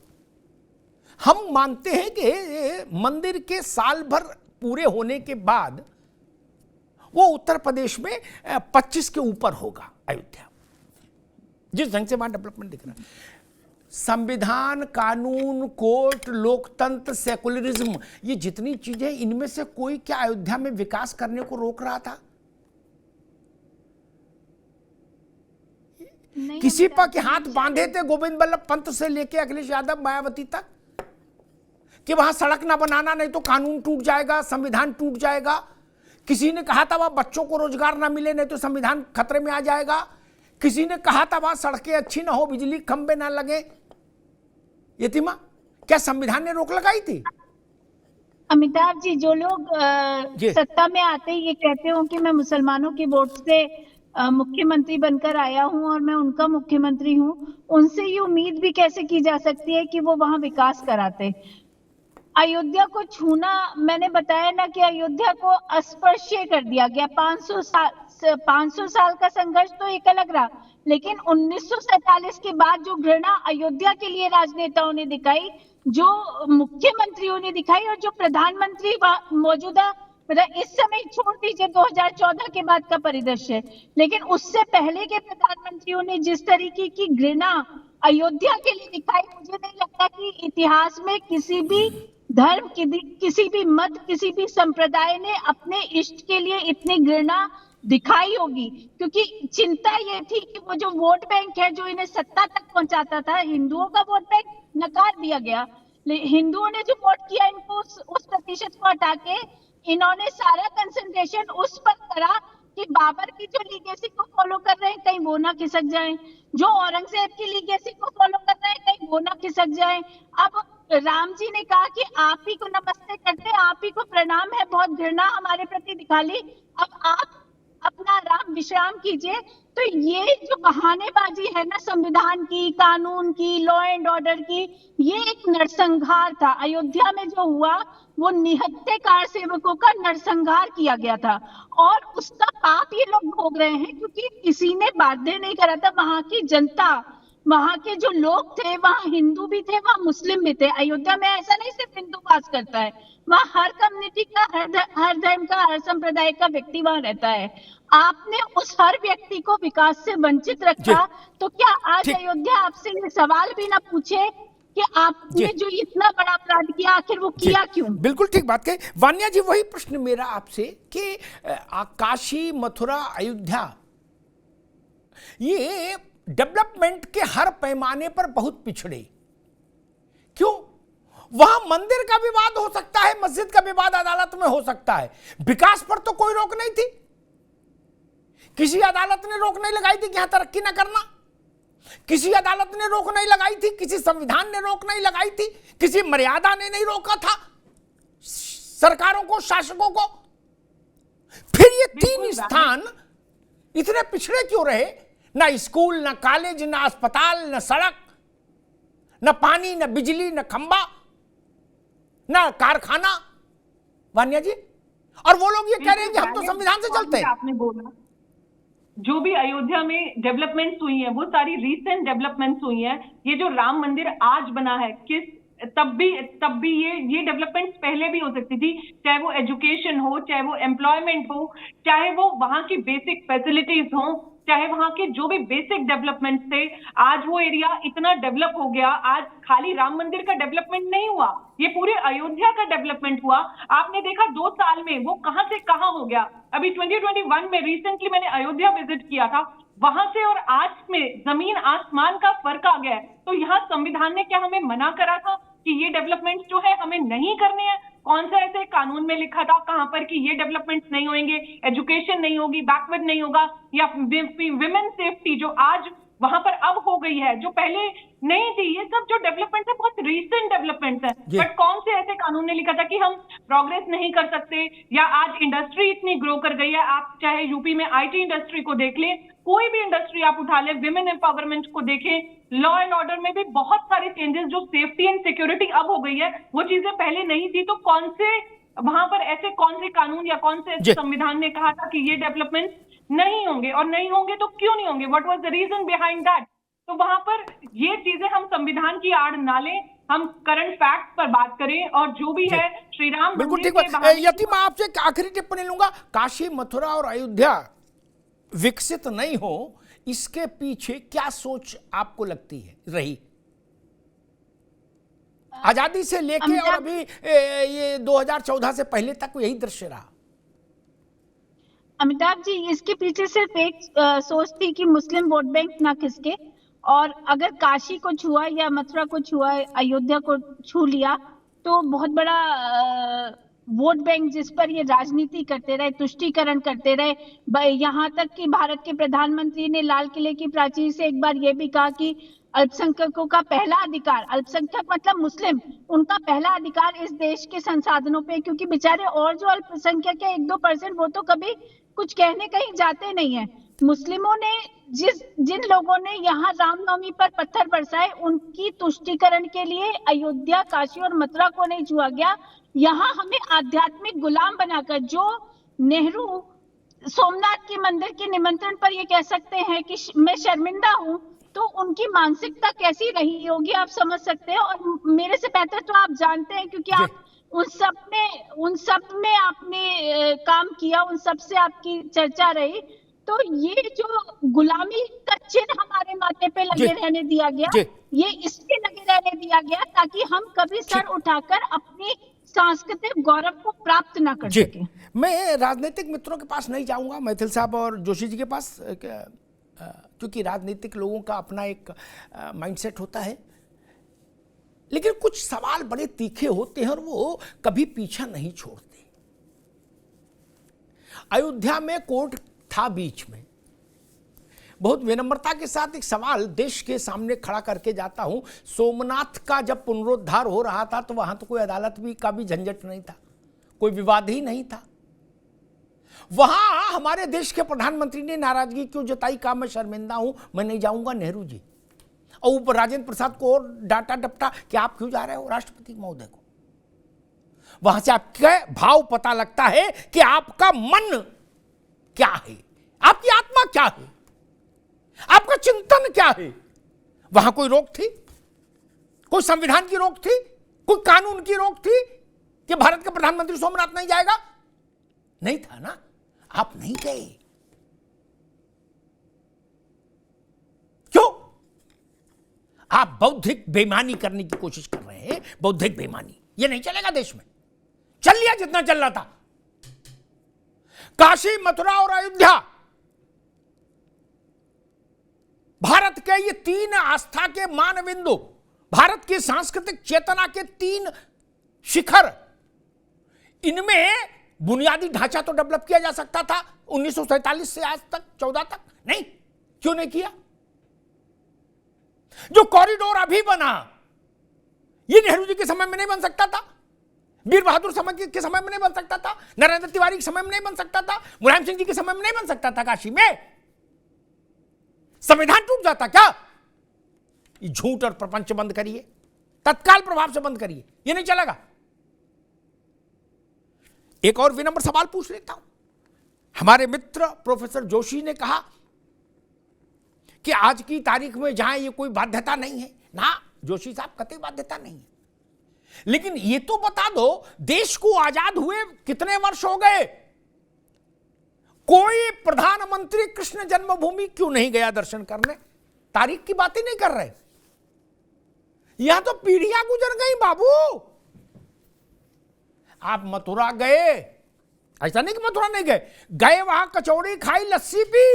A: हम मानते हैं कि मंदिर के साल भर पूरे होने के बाद वो उत्तर प्रदेश में 25 के ऊपर होगा अयोध्या, जिस ढंग से वहां डेवलपमेंट दिख रहा है। संविधान, कानून, कोर्ट, लोकतंत्र, सेकुलरिज्म, ये जितनी चीजें, इनमें से कोई क्या अयोध्या में विकास करने को रोक रहा था? किसी पर के हाथ बांधे थे गोविंद बल्लभ पंत से लेके अखिलेश यादव, मायावती तक, कि वहां सड़क ना बनाना, नहीं तो कानून टूट जाएगा, संविधान टूट जाएगा। किसी ने कहा था वहां बच्चों को रोजगार ना मिले, नहीं तो संविधान खतरे में आ जाएगा। किसी ने कहा था वहां सड़कें अच्छी ना हो, बिजली खंबे ना लगे। यतीमा, क्या संविधान ने रोक लगाई थी?
F: अमिताभ जी, जो लोग सत्ता में आते ही ये कहते हो कि मैं मुसलमानों के वोट से मुख्यमंत्री बनकर आया हूं और मैं उनका मुख्यमंत्री हूं, उनसे ये उम्मीद भी कैसे की जा सकती है कि वो वहां विकास कराते? अयोध्या को छूना, मैंने बताया ना कि अयोध्या को अस्पृश्य कर दिया गया। 500 साल का संघर्ष तो एक अलग रहा, लेकिन 1947 के बाद जो घृणा अयोध्या के लिए राजनेताओं ने दिखाई, जो मुख्यमंत्रियों ने दिखाई, और जो प्रधानमंत्री मौजूदा, मतलब इस समय छोड़ दीजिए 2014 के बाद का परिदृश्य, लेकिन उससे पहले के प्रधानमंत्रियों ने जिस तरीके की घृणा अयोध्या के लिए दिखाई, मुझे नहीं लगता कि इतिहास में किसी भी धर्म, किसी भी मत, किसी भी संप्रदाय ने अपने इष्ट के लिए इतनी घृणा दिखाई होगी। क्योंकि चिंता ये थी कि वो जो वोट बैंक है जो इन्हें सत्ता तक पहुंचाता था, हिंदुओं का वोट बैंक नकार दिया गया। हिंदुओं ने जो वोट किया, इनको उस प्रतिशत को हटा के इन्होंने सारा कंसंट्रेशन उस पर करा कि बाबर की जो लीगेसी को फॉलो कर रहे हैं कहीं वो ना खिसक जाएं, जो औरंगजेब की लीगेसी को फॉलो कर रहे हैं कहीं वो ना खिसक जाएं। अब राम जी ने कहा कि आप ही को नमस्ते करते, आप ही को प्रणाम है, बहुत घृणा हमारे प्रति दिखा ली, अब आप अपना आराम विश्राम कीजिए। तो ये जो बहानेबाजी है ना संविधान की, कानून की, लॉ एंड ऑर्डर की, ये एक नरसंहार था। अयोध्या में जो हुआ वो निहत्थे कार सेवकों का नरसंहार किया गया था, और उसका पाप ये लोग भोग रहे हैं, क्योंकि किसी ने बाध्य नहीं करा था। वहां की जनता, वहां के जो लोग थे, वहां हिंदू भी थे, वहां मुस्लिम भी थे। अयोध्या में ऐसा नहीं सिर्फ हिंदू वास करता है, वहां हर कम्युनिटी का, हर धर्म का, हर संप्रदाय का व्यक्ति वहां रहता है। आपने उस हर व्यक्ति को विकास से वंचित रखा, तो क्या आज अयोध्या आपसे ये सवाल भी ना पूछे कि आपने जो इतना बड़ा अपराध किया, आखिर वो किया क्यों?
A: बिल्कुल ठीक बात कही वान्या जी। वही प्रश्न मेरा आपसे कि काशी, मथुरा, अयोध्या ये डेवलपमेंट के हर पैमाने पर बहुत पिछड़े क्यों? वहां मंदिर का विवाद हो सकता है, मस्जिद का विवाद अदालत में हो सकता है, विकास पर तो कोई रोक नहीं थी। किसी अदालत ने रोक नहीं लगाई थी कि यहां तरक्की न करना, किसी अदालत ने रोक नहीं लगाई थी, किसी संविधान ने रोक नहीं लगाई थी, किसी मर्यादा ने नहीं रोका था सरकारों को, शासकों को। फिर ये तीन स्थान इतने पिछड़े क्यों रहे? ना स्कूल, ना कॉलेज, ना अस्पताल, ना सड़क, ना पानी, ना बिजली, ना खंबा, ना कारखाना। वान्या जी, और वो लोग ये कह रहे हैं कि हम तो संविधान से चलते हैं।
G: आपने बोला जो भी अयोध्या में डेवलपमेंट्स हुई हैं, वो सारी रीसेंट डेवलपमेंट्स हुई हैं। ये जो राम मंदिर आज बना है, तब भी ये डेवलपमेंट्स पहले भी हो सकती थी, चाहे वो एजुकेशन हो, चाहे वो एम्प्लॉयमेंट हो, चाहे वो वहां की बेसिक फैसिलिटीज हो, चाहे वहां के जो भी बेसिक डेवलपमेंट थे। आज वो एरिया इतना डेवलप हो गया। आज खाली राम मंदिर का डेवलपमेंट नहीं हुआ, ये पूरे अयोध्या का डेवलपमेंट हुआ। आपने देखा 2 साल में वो कहां से कहां हो गया। अभी 2021 में रिसेंटली मैंने अयोध्या विजिट किया था, वहां से और आज में जमीन आसमान का फर्क आ गया है। तो यहाँ संविधान ने क्या हमें मना करा था कि ये डेवलपमेंट जो है हमें नहीं करने हैं? कौन सा ऐसे कानून में लिखा था कहां पर कि ये डेवलपमेंट्स नहीं होंगे, एजुकेशन नहीं होगी, बैकवर्ड नहीं होगा, या विमेन सेफ्टी जो आज वहां पर अब हो गई है, जो पहले नहीं थी? ये सब जो डेवलपमेंट है बहुत रीसेंट डेवलपमेंट है। बट कौन से ऐसे कानून ने लिखा था कि हम प्रोग्रेस नहीं कर सकते? या आज इंडस्ट्री इतनी ग्रो कर गई है, आप चाहे यूपी में आईटी इंडस्ट्री को देख लें, कोई भी इंडस्ट्री आप उठा लें, विमेन एम्पावरमेंट को देखें, लॉ एंड ऑर्डर में भी बहुत सारे चेंजेस, जो सेफ्टी एंड सिक्योरिटी अब हो गई है, वो चीजें पहले नहीं थी। तो कौन से वहां पर ऐसे कौन से कानून या कौन से ऐसे संविधान ने कहा था कि ये डेवलपमेंट नहीं होंगे? और नहीं होंगे तो क्यों नहीं होंगे? What was the reason behind that? तो वहां पर ये चीजें हम संविधान की आड़ ना लें, हम करंट फैक्ट पर बात करें। और जो भी है श्री राम,
A: बिल्कुल ठीक बात। यति, मैं आपसे एक आखिरी टिप्पणी लूंगा। काशी, मथुरा और अयोध्या विकसित नहीं हो, इसके पीछे क्या सोच आपको लगती है रही? आजादी से लेके और अभी ये 2014 से पहले तक यही दृश्य रहा।
F: अमिताभ जी, इसके पीछे सिर्फ एक सोच थी कि मुस्लिम वोट बैंक ना खिसके, और अगर काशी को छुआ या मथुरा को छुआ, अयोध्या को छू लिया, तो बहुत बड़ा वोट बैंक जिस पर ये राजनीति करते रहे, तुष्टीकरण करते रहे। यहाँ तक कि भारत के प्रधानमंत्री ने लाल किले की प्राचीर से एक बार ये भी कहा कि अल्पसंख्यकों का पहला अधिकार, अल्पसंख्यक मतलब मुस्लिम, उनका पहला अधिकार इस देश के संसाधनों पे, क्योंकि बेचारे और जो अल्पसंख्यक है 1-2% वो तो कभी कुछ कहने कहीं जाते नहीं है। मुस्लिमों ने जिन लोगों ने यहाँ रामनवमी पर पत्थर बरसाए, उनकी तुष्टीकरण के लिए अयोध्या, काशी और मथुरा को नहीं छुआ गया। यहाँ हमें आध्यात्मिक गुलाम बनाकर, जो नेहरू सोमनाथ के मंदिर के निमंत्रण पर ये कह सकते हैं कि मैं शर्मिंदा हूँ, तो उनकी मानसिकता कैसी रही होगी आप समझ सकते हैं। और मेरे से बेहतर तो आप जानते हैं, क्योंकि आप उन सब में आपने काम किया, उन सब से आपकी चर्चा रही। तो ये जो गुलामी का चिन्ह हमारे माथे पे लगे रहने दिया गया, ये इसके लगे रहने दिया गया ताकि हम कभी सर उठाकर अपनी सांस्कृतिक गौरव को प्राप्त ना कर सके।
A: मैं राजनीतिक मित्रों के पास नहीं जाऊंगा, मैथिल साहब और जोशी जी के पास, क्योंकि राजनीतिक लोगों का अपना एक माइंडसेट होता है, लेकिन कुछ सवाल बड़े तीखे होते हैं और वो कभी पीछा नहीं छोड़ते। अयोध्या में कोर्ट था बीच में, बहुत विनम्रता के साथ एक सवाल देश के सामने खड़ा करके जाता हूं। सोमनाथ का जब पुनरुद्धार हो रहा था तो वहां तो कोई अदालत का भी झंझट नहीं था, कोई विवाद ही नहीं था। वहां हमारे देश के प्रधानमंत्री ने नाराजगी क्यों जताई, कहा मैं शर्मिंदा हूं, मैं नहीं जाऊंगा नेहरू जी। और ऊपर राजेंद्र प्रसाद को और डांटा डपटा कि आप क्यों जा रहे हो राष्ट्रपति महोदय को। वहां से आपके भाव पता लगता है कि आपका मन क्या है, आपकी आत्मा क्या है, आपका चिंतन क्या है। वहां कोई रोक थी? कोई संविधान की रोक थी? कोई कानून की रोक थी कि भारत का प्रधानमंत्री सोमनाथ नहीं जाएगा? नहीं था ना। आप नहीं गए। क्यों? आप बौद्धिक बेईमानी करने की कोशिश कर रहे हैं। बौद्धिक बेईमानी ये नहीं चलेगा देश में। चल लिया जितना चल रहा था। काशी, मथुरा और अयोध्या भारत के ये तीन आस्था के मान बिंदु, भारत की सांस्कृतिक चेतना के तीन शिखर, इनमें बुनियादी ढांचा तो डेवलप किया जा सकता था 1947 से आज तक 14 तक। नहीं, क्यों नहीं किया? जो कॉरिडोर अभी बना, ये नेहरू जी के समय में नहीं बन सकता था, वीर बहादुर समय के समय में नहीं बन सकता था, नरेंद्र तिवारी के समय में नहीं बन सकता था, मुलायम सिंह जी के समय में नहीं बन सकता था। काशी में संविधान टूट जाता क्या? ये झूठ और प्रपंच बंद करिए, तत्काल प्रभाव से बंद करिए। ये नहीं चलेगा। एक और विनम्र सवाल पूछ लेता हूं। हमारे मित्र प्रोफेसर जोशी ने कहा कि आज की तारीख में जहां ये कोई बाध्यता नहीं है ना। जोशी साहब, कतई बाध्यता नहीं है, लेकिन ये तो बता दो, देश को आजाद हुए कितने वर्ष हो गए? कोई प्रधानमंत्री कृष्ण जन्मभूमि क्यों नहीं गया दर्शन करने? तारीख की बात ही नहीं कर रहे। यहां तो पीढ़ियां गुजर गई बाबू। आप मथुरा गए, ऐसा नहीं कि मथुरा नहीं गए, गए वहां कचौड़ी खाई, लस्सी पी,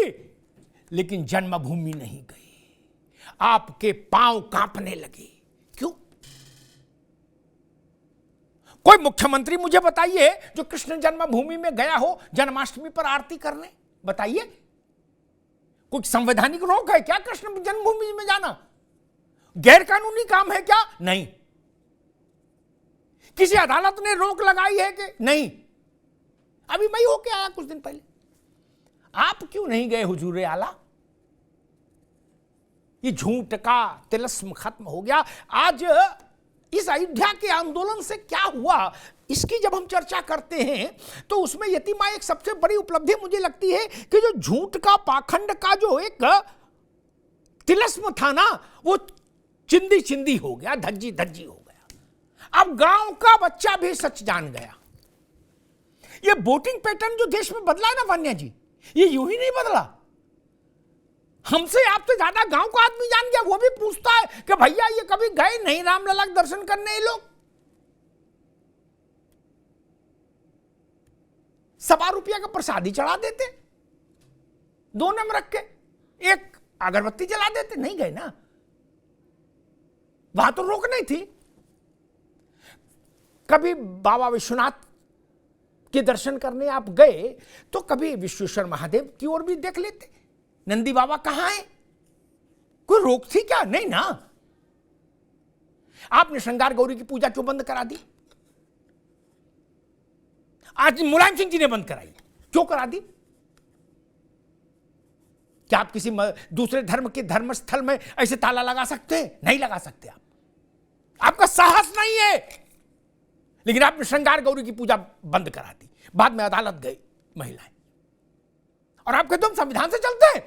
A: लेकिन जन्मभूमि नहीं गई। आपके पांव कांपने लगे। क्यों? कोई मुख्यमंत्री मुझे बताइए जो कृष्ण जन्मभूमि में गया हो जन्माष्टमी पर आरती करने, बताइए। कुछ संवैधानिक रोक है क्या कृष्ण जन्मभूमि में जाना? गैर कानूनी काम है क्या? नहीं। किसी अदालत ने रोक लगाई है कि नहीं? अभी मैं होके आया कुछ दिन पहले। आप क्यों नहीं गए हुजूर आला? ये झूठ का तिलस्म खत्म हो गया। आज इस अयोध्या के आंदोलन से क्या हुआ, इसकी जब हम चर्चा करते हैं तो उसमें यतिमा एक सबसे बड़ी उपलब्धि मुझे लगती है कि जो झूठ का, पाखंड का जो एक तिलस्म था ना, वो चिंदी चिंदी हो गया, धज्जी धज्जी हो गया। अब गांव का बच्चा भी सच जान गया। ये वोटिंग पैटर्न जो देश में बदला है ना वान्या जी, ये यूं ही नहीं बदला। हमसे आपसे ज्यादा गांव का आदमी जान गया। वो भी पूछता है कि भैया ये कभी गए नहीं रामलला के दर्शन करने? ये लोग ₹1 का प्रसादी चढ़ा देते, 2 नम रख के, एक अगरबत्ती जला देते। नहीं गए ना, वहां तो रोक नहीं थी। कभी बाबा विश्वनाथ के दर्शन करने आप गए तो कभी विश्वेश्वर महादेव की ओर भी देख लेते। नंदी बाबा कहां है? कोई रोक थी क्या? नहीं ना। आपने श्रृंगार गौरी की पूजा क्यों बंद करा दी? आज मुलायम सिंह जी ने बंद कराई, क्यों करा दी? क्या आप किसी दूसरे धर्म के धर्मस्थल में ऐसे ताला लगा सकते हैं? नहीं लगा सकते। आपका साहस नहीं है। लेकिन आपने श्रृंगार गौरी की पूजा बंद करा दी। बाद में अदालत गई महिलाएं, और आप कहते हम संविधान से चलते हैं।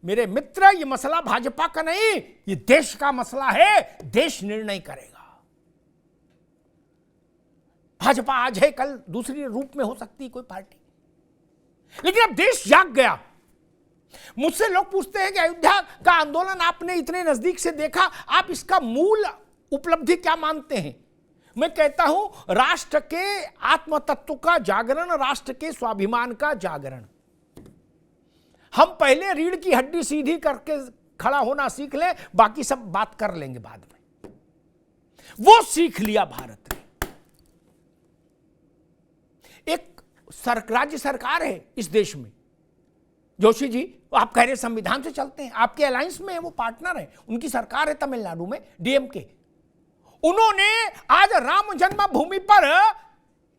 A: मेरे मित्र, ये मसला भाजपा का नहीं, ये देश का मसला है। देश निर्णय करेगा। भाजपा आज है, कल दूसरी रूप में हो सकती है कोई पार्टी, लेकिन अब देश जाग गया। मुझसे लोग पूछते हैं कि अयोध्या का आंदोलन आपने इतने नजदीक से देखा, आप इसका मूल उपलब्धि क्या मानते हैं? मैं कहता हूं राष्ट्र के आत्म तत्व का जागरण, राष्ट्र के स्वाभिमान का जागरण। हम पहले रीढ़ की हड्डी सीधी करके खड़ा होना सीख लें, बाकी सब बात कर लेंगे बाद में। वो सीख लिया भारत ने। एक राज्य सरकार है इस देश में। जोशी जी, आप कह रहे संविधान से चलते हैं, आपके अलायंस में है, वो पार्टनर है, उनकी सरकार है तमिलनाडु में, डीएमके। उन्होंने आज राम जन्मभूमि पर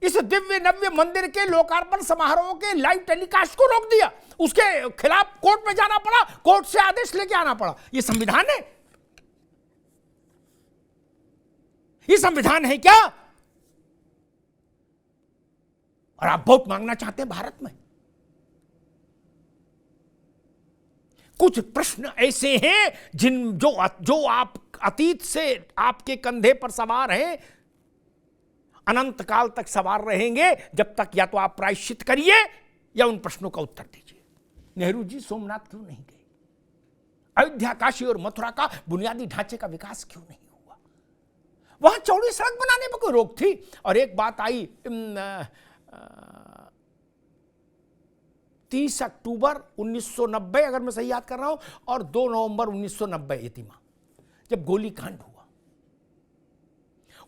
A: इस दिव्य नव्य मंदिर के लोकार्पण समारोह के लाइव टेलीकास्ट को रोक दिया। उसके खिलाफ कोर्ट में जाना पड़ा, कोर्ट से आदेश लेके आना पड़ा। ये संविधान है? ये संविधान है क्या? और आप वोट मांगना चाहते हैं भारत में। कुछ प्रश्न ऐसे हैं जो आप अतीत से आपके कंधे पर सवार हैं, अनंत काल तक सवार रहेंगे, जब तक या तो आप प्रायश्चित करिए या उन प्रश्नों का उत्तर दीजिए। नेहरू जी सोमनाथ क्यों नहीं गए? अयोध्या, काशी और मथुरा का बुनियादी ढांचे का विकास क्यों नहीं हुआ? वहां चौड़ी सड़क बनाने पर कोई रोक थी? और एक बात आई 30 अक्टूबर 1990, अगर मैं सही याद कर रहा हूं, और 2 नवंबर 1990 यतिमा, जब गोलीकांड हुआ।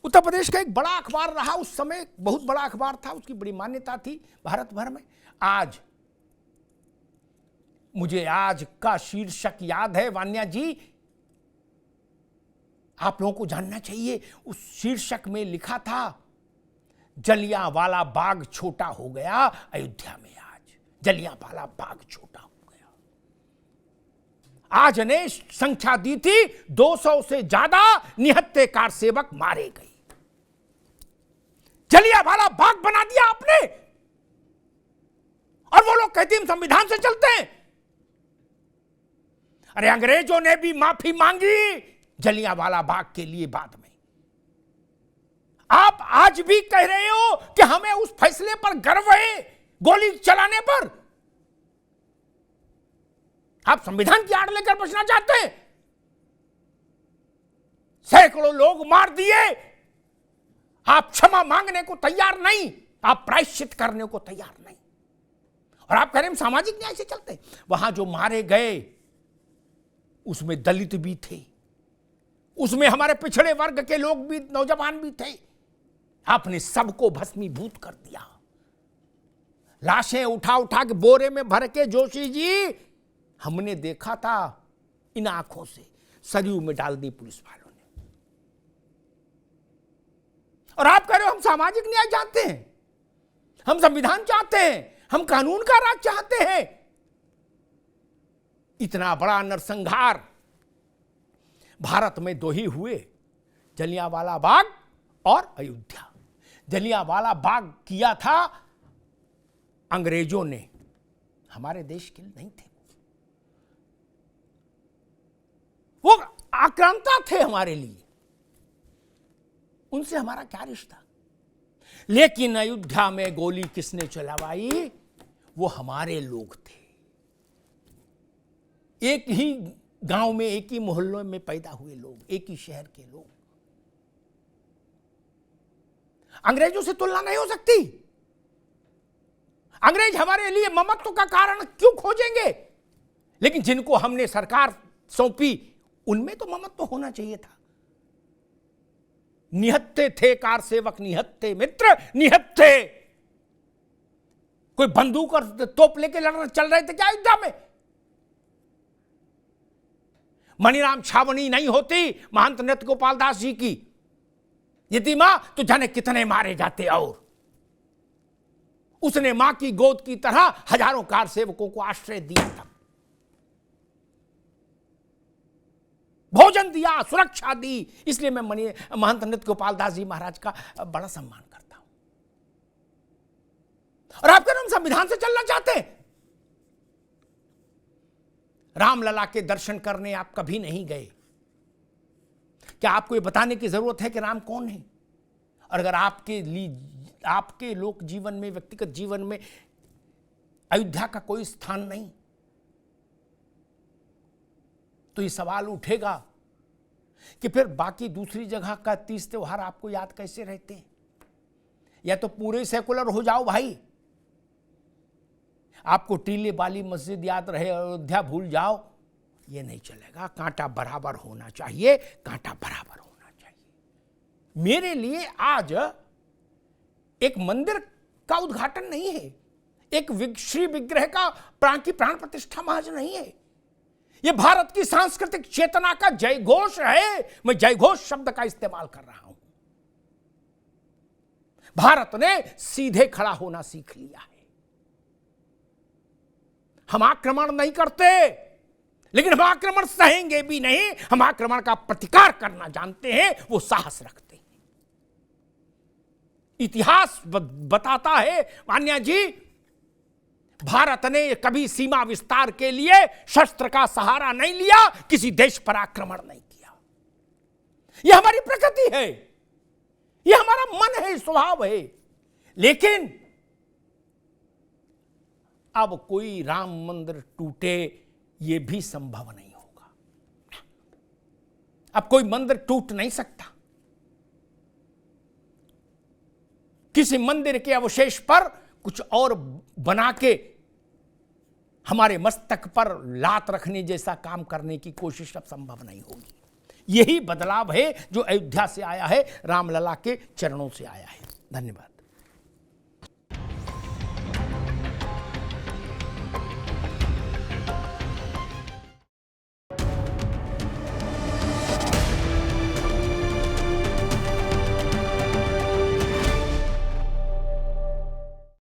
A: उत्तर प्रदेश का एक बड़ा अखबार रहा उस समय, बहुत बड़ा अखबार था, उसकी बड़ी मान्यता थी भारत भर में। आज मुझे आज का शीर्षक याद है, वान्या जी, आप लोगों को जानना चाहिए। उस शीर्षक में लिखा था, जलियांवाला बाग छोटा हो गया अयोध्या में। आज जलियांवाला बाग छोटा हो गया। आज ने संख्या दी थी 200 से ज्यादा निहत्थे कार सेवक मारे गए। जलियांवाला बाग बना दिया आपने, और वो लोग कहते हैं हम संविधान से चलते हैं। अरे अंग्रेजों ने भी माफी मांगी जलियांवाला बाग के लिए बाद में। आप आज भी कह रहे हो कि हमें उस फैसले पर गर्व है, गोली चलाने पर। आप संविधान की आड़ लेकर बचना चाहते हैं। सैकड़ों लोग मार दिए, आप क्षमा मांगने को तैयार नहीं, आप प्रायश्चित करने को तैयार नहीं, और आप कह रहे हैं हम सामाजिक न्याय से चलते हैं। वहां जो मारे गए उसमें दलित भी थे, उसमें हमारे पिछड़े वर्ग के लोग भी, नौजवान भी थे। आपने सबको भस्मीभूत कर दिया। लाशें उठा उठा के बोरे में भर के, जोशी जी, हमने देखा था इन आंखों से, सरयू में डाल दी पुलिस वालों ने। और आप कह रहे हो हम सामाजिक न्याय चाहते हैं, हम संविधान चाहते हैं, हम कानून का राज चाहते हैं। इतना बड़ा नरसंहार भारत में 2 ही हुए, जलियांवाला बाग और अयोध्या। जलियांवाला बाग किया था अंग्रेजों ने, हमारे देश के नहीं थे। वो आक्रांता थे हमारे लिए, उनसे हमारा क्या रिश्ता। लेकिन अयोध्या में गोली किसने चलवाई? वो हमारे लोग थे। एक ही गांव में, एक ही मोहल्लों में पैदा हुए लोग, एक ही शहर के लोग। अंग्रेजों से तुलना नहीं हो सकती। अंग्रेज हमारे लिए ममत्व का कारण क्यों खोजेंगे? लेकिन जिनको हमने सरकार सौंपी उनमें तो ममत्व होना चाहिए था। निहत्थे थे कार सेवक, निहत्थे मित्र, निहत्थे। कोई बंदूक और तोप लेके चल रहे थे क्या अयोध्या में? मणिराम छावनी नहीं होती महंत नृत्य गोपाल दास जी की, यतिमा तो जाने कितने मारे जाते। और उसने मां की गोद की तरह हजारों कार सेवकों को आश्रय दिया था, भोजन दिया, सुरक्षा दी। इसलिए मैं महंत नृत्य गोपाल दास जी महाराज का बड़ा सम्मान करता हूं। और आप कह रहे हम संविधान से चलना चाहते हैं। रामलला के दर्शन करने आप कभी नहीं गए। क्या आपको ये बताने की जरूरत है कि राम कौन है? और अगर आपके लोक जीवन में, व्यक्तिगत जीवन में अयोध्या का कोई स्थान नहीं, तो ये सवाल उठेगा कि फिर बाकी दूसरी जगह का 30 त्योहार आपको याद कैसे रहते हैं? या तो पूरे सेकुलर हो जाओ भाई, आपको टीले वाली मस्जिद याद रहे, अयोध्या भूल जाओ, ये नहीं चलेगा। कांटा बराबर होना चाहिए, कांटा बराबर होना चाहिए। मेरे लिए आज एक मंदिर का उद्घाटन नहीं है, एक श्री विग्रह का प्राण प्रतिष्ठा महज नहीं है। यह भारत की सांस्कृतिक चेतना का जयघोष है। मैं जयघोष शब्द का इस्तेमाल कर रहा हूं। भारत ने सीधे खड़ा होना सीख लिया है। हम आक्रमण नहीं करते, लेकिन हम आक्रमण सहेंगे भी नहीं। हम आक्रमण का प्रतिकार करना जानते हैं, वो साहस रखते हैं। इतिहास बताता है मान्या जी, भारत ने कभी सीमा विस्तार के लिए शस्त्र का सहारा नहीं लिया, किसी देश पर आक्रमण नहीं किया। यह हमारी प्रकृति है, यह हमारा मन है, स्वभाव है। लेकिन अब कोई राम मंदिर टूटे यह भी संभव नहीं होगा। अब कोई मंदिर टूट नहीं सकता। किसी मंदिर के अवशेष पर कुछ और बना के हमारे मस्तक पर लात रखने जैसा काम करने की कोशिश अब संभव नहीं होगी। यही बदलाव है जो अयोध्या से आया है, रामलला के चरणों से आया है। धन्यवाद।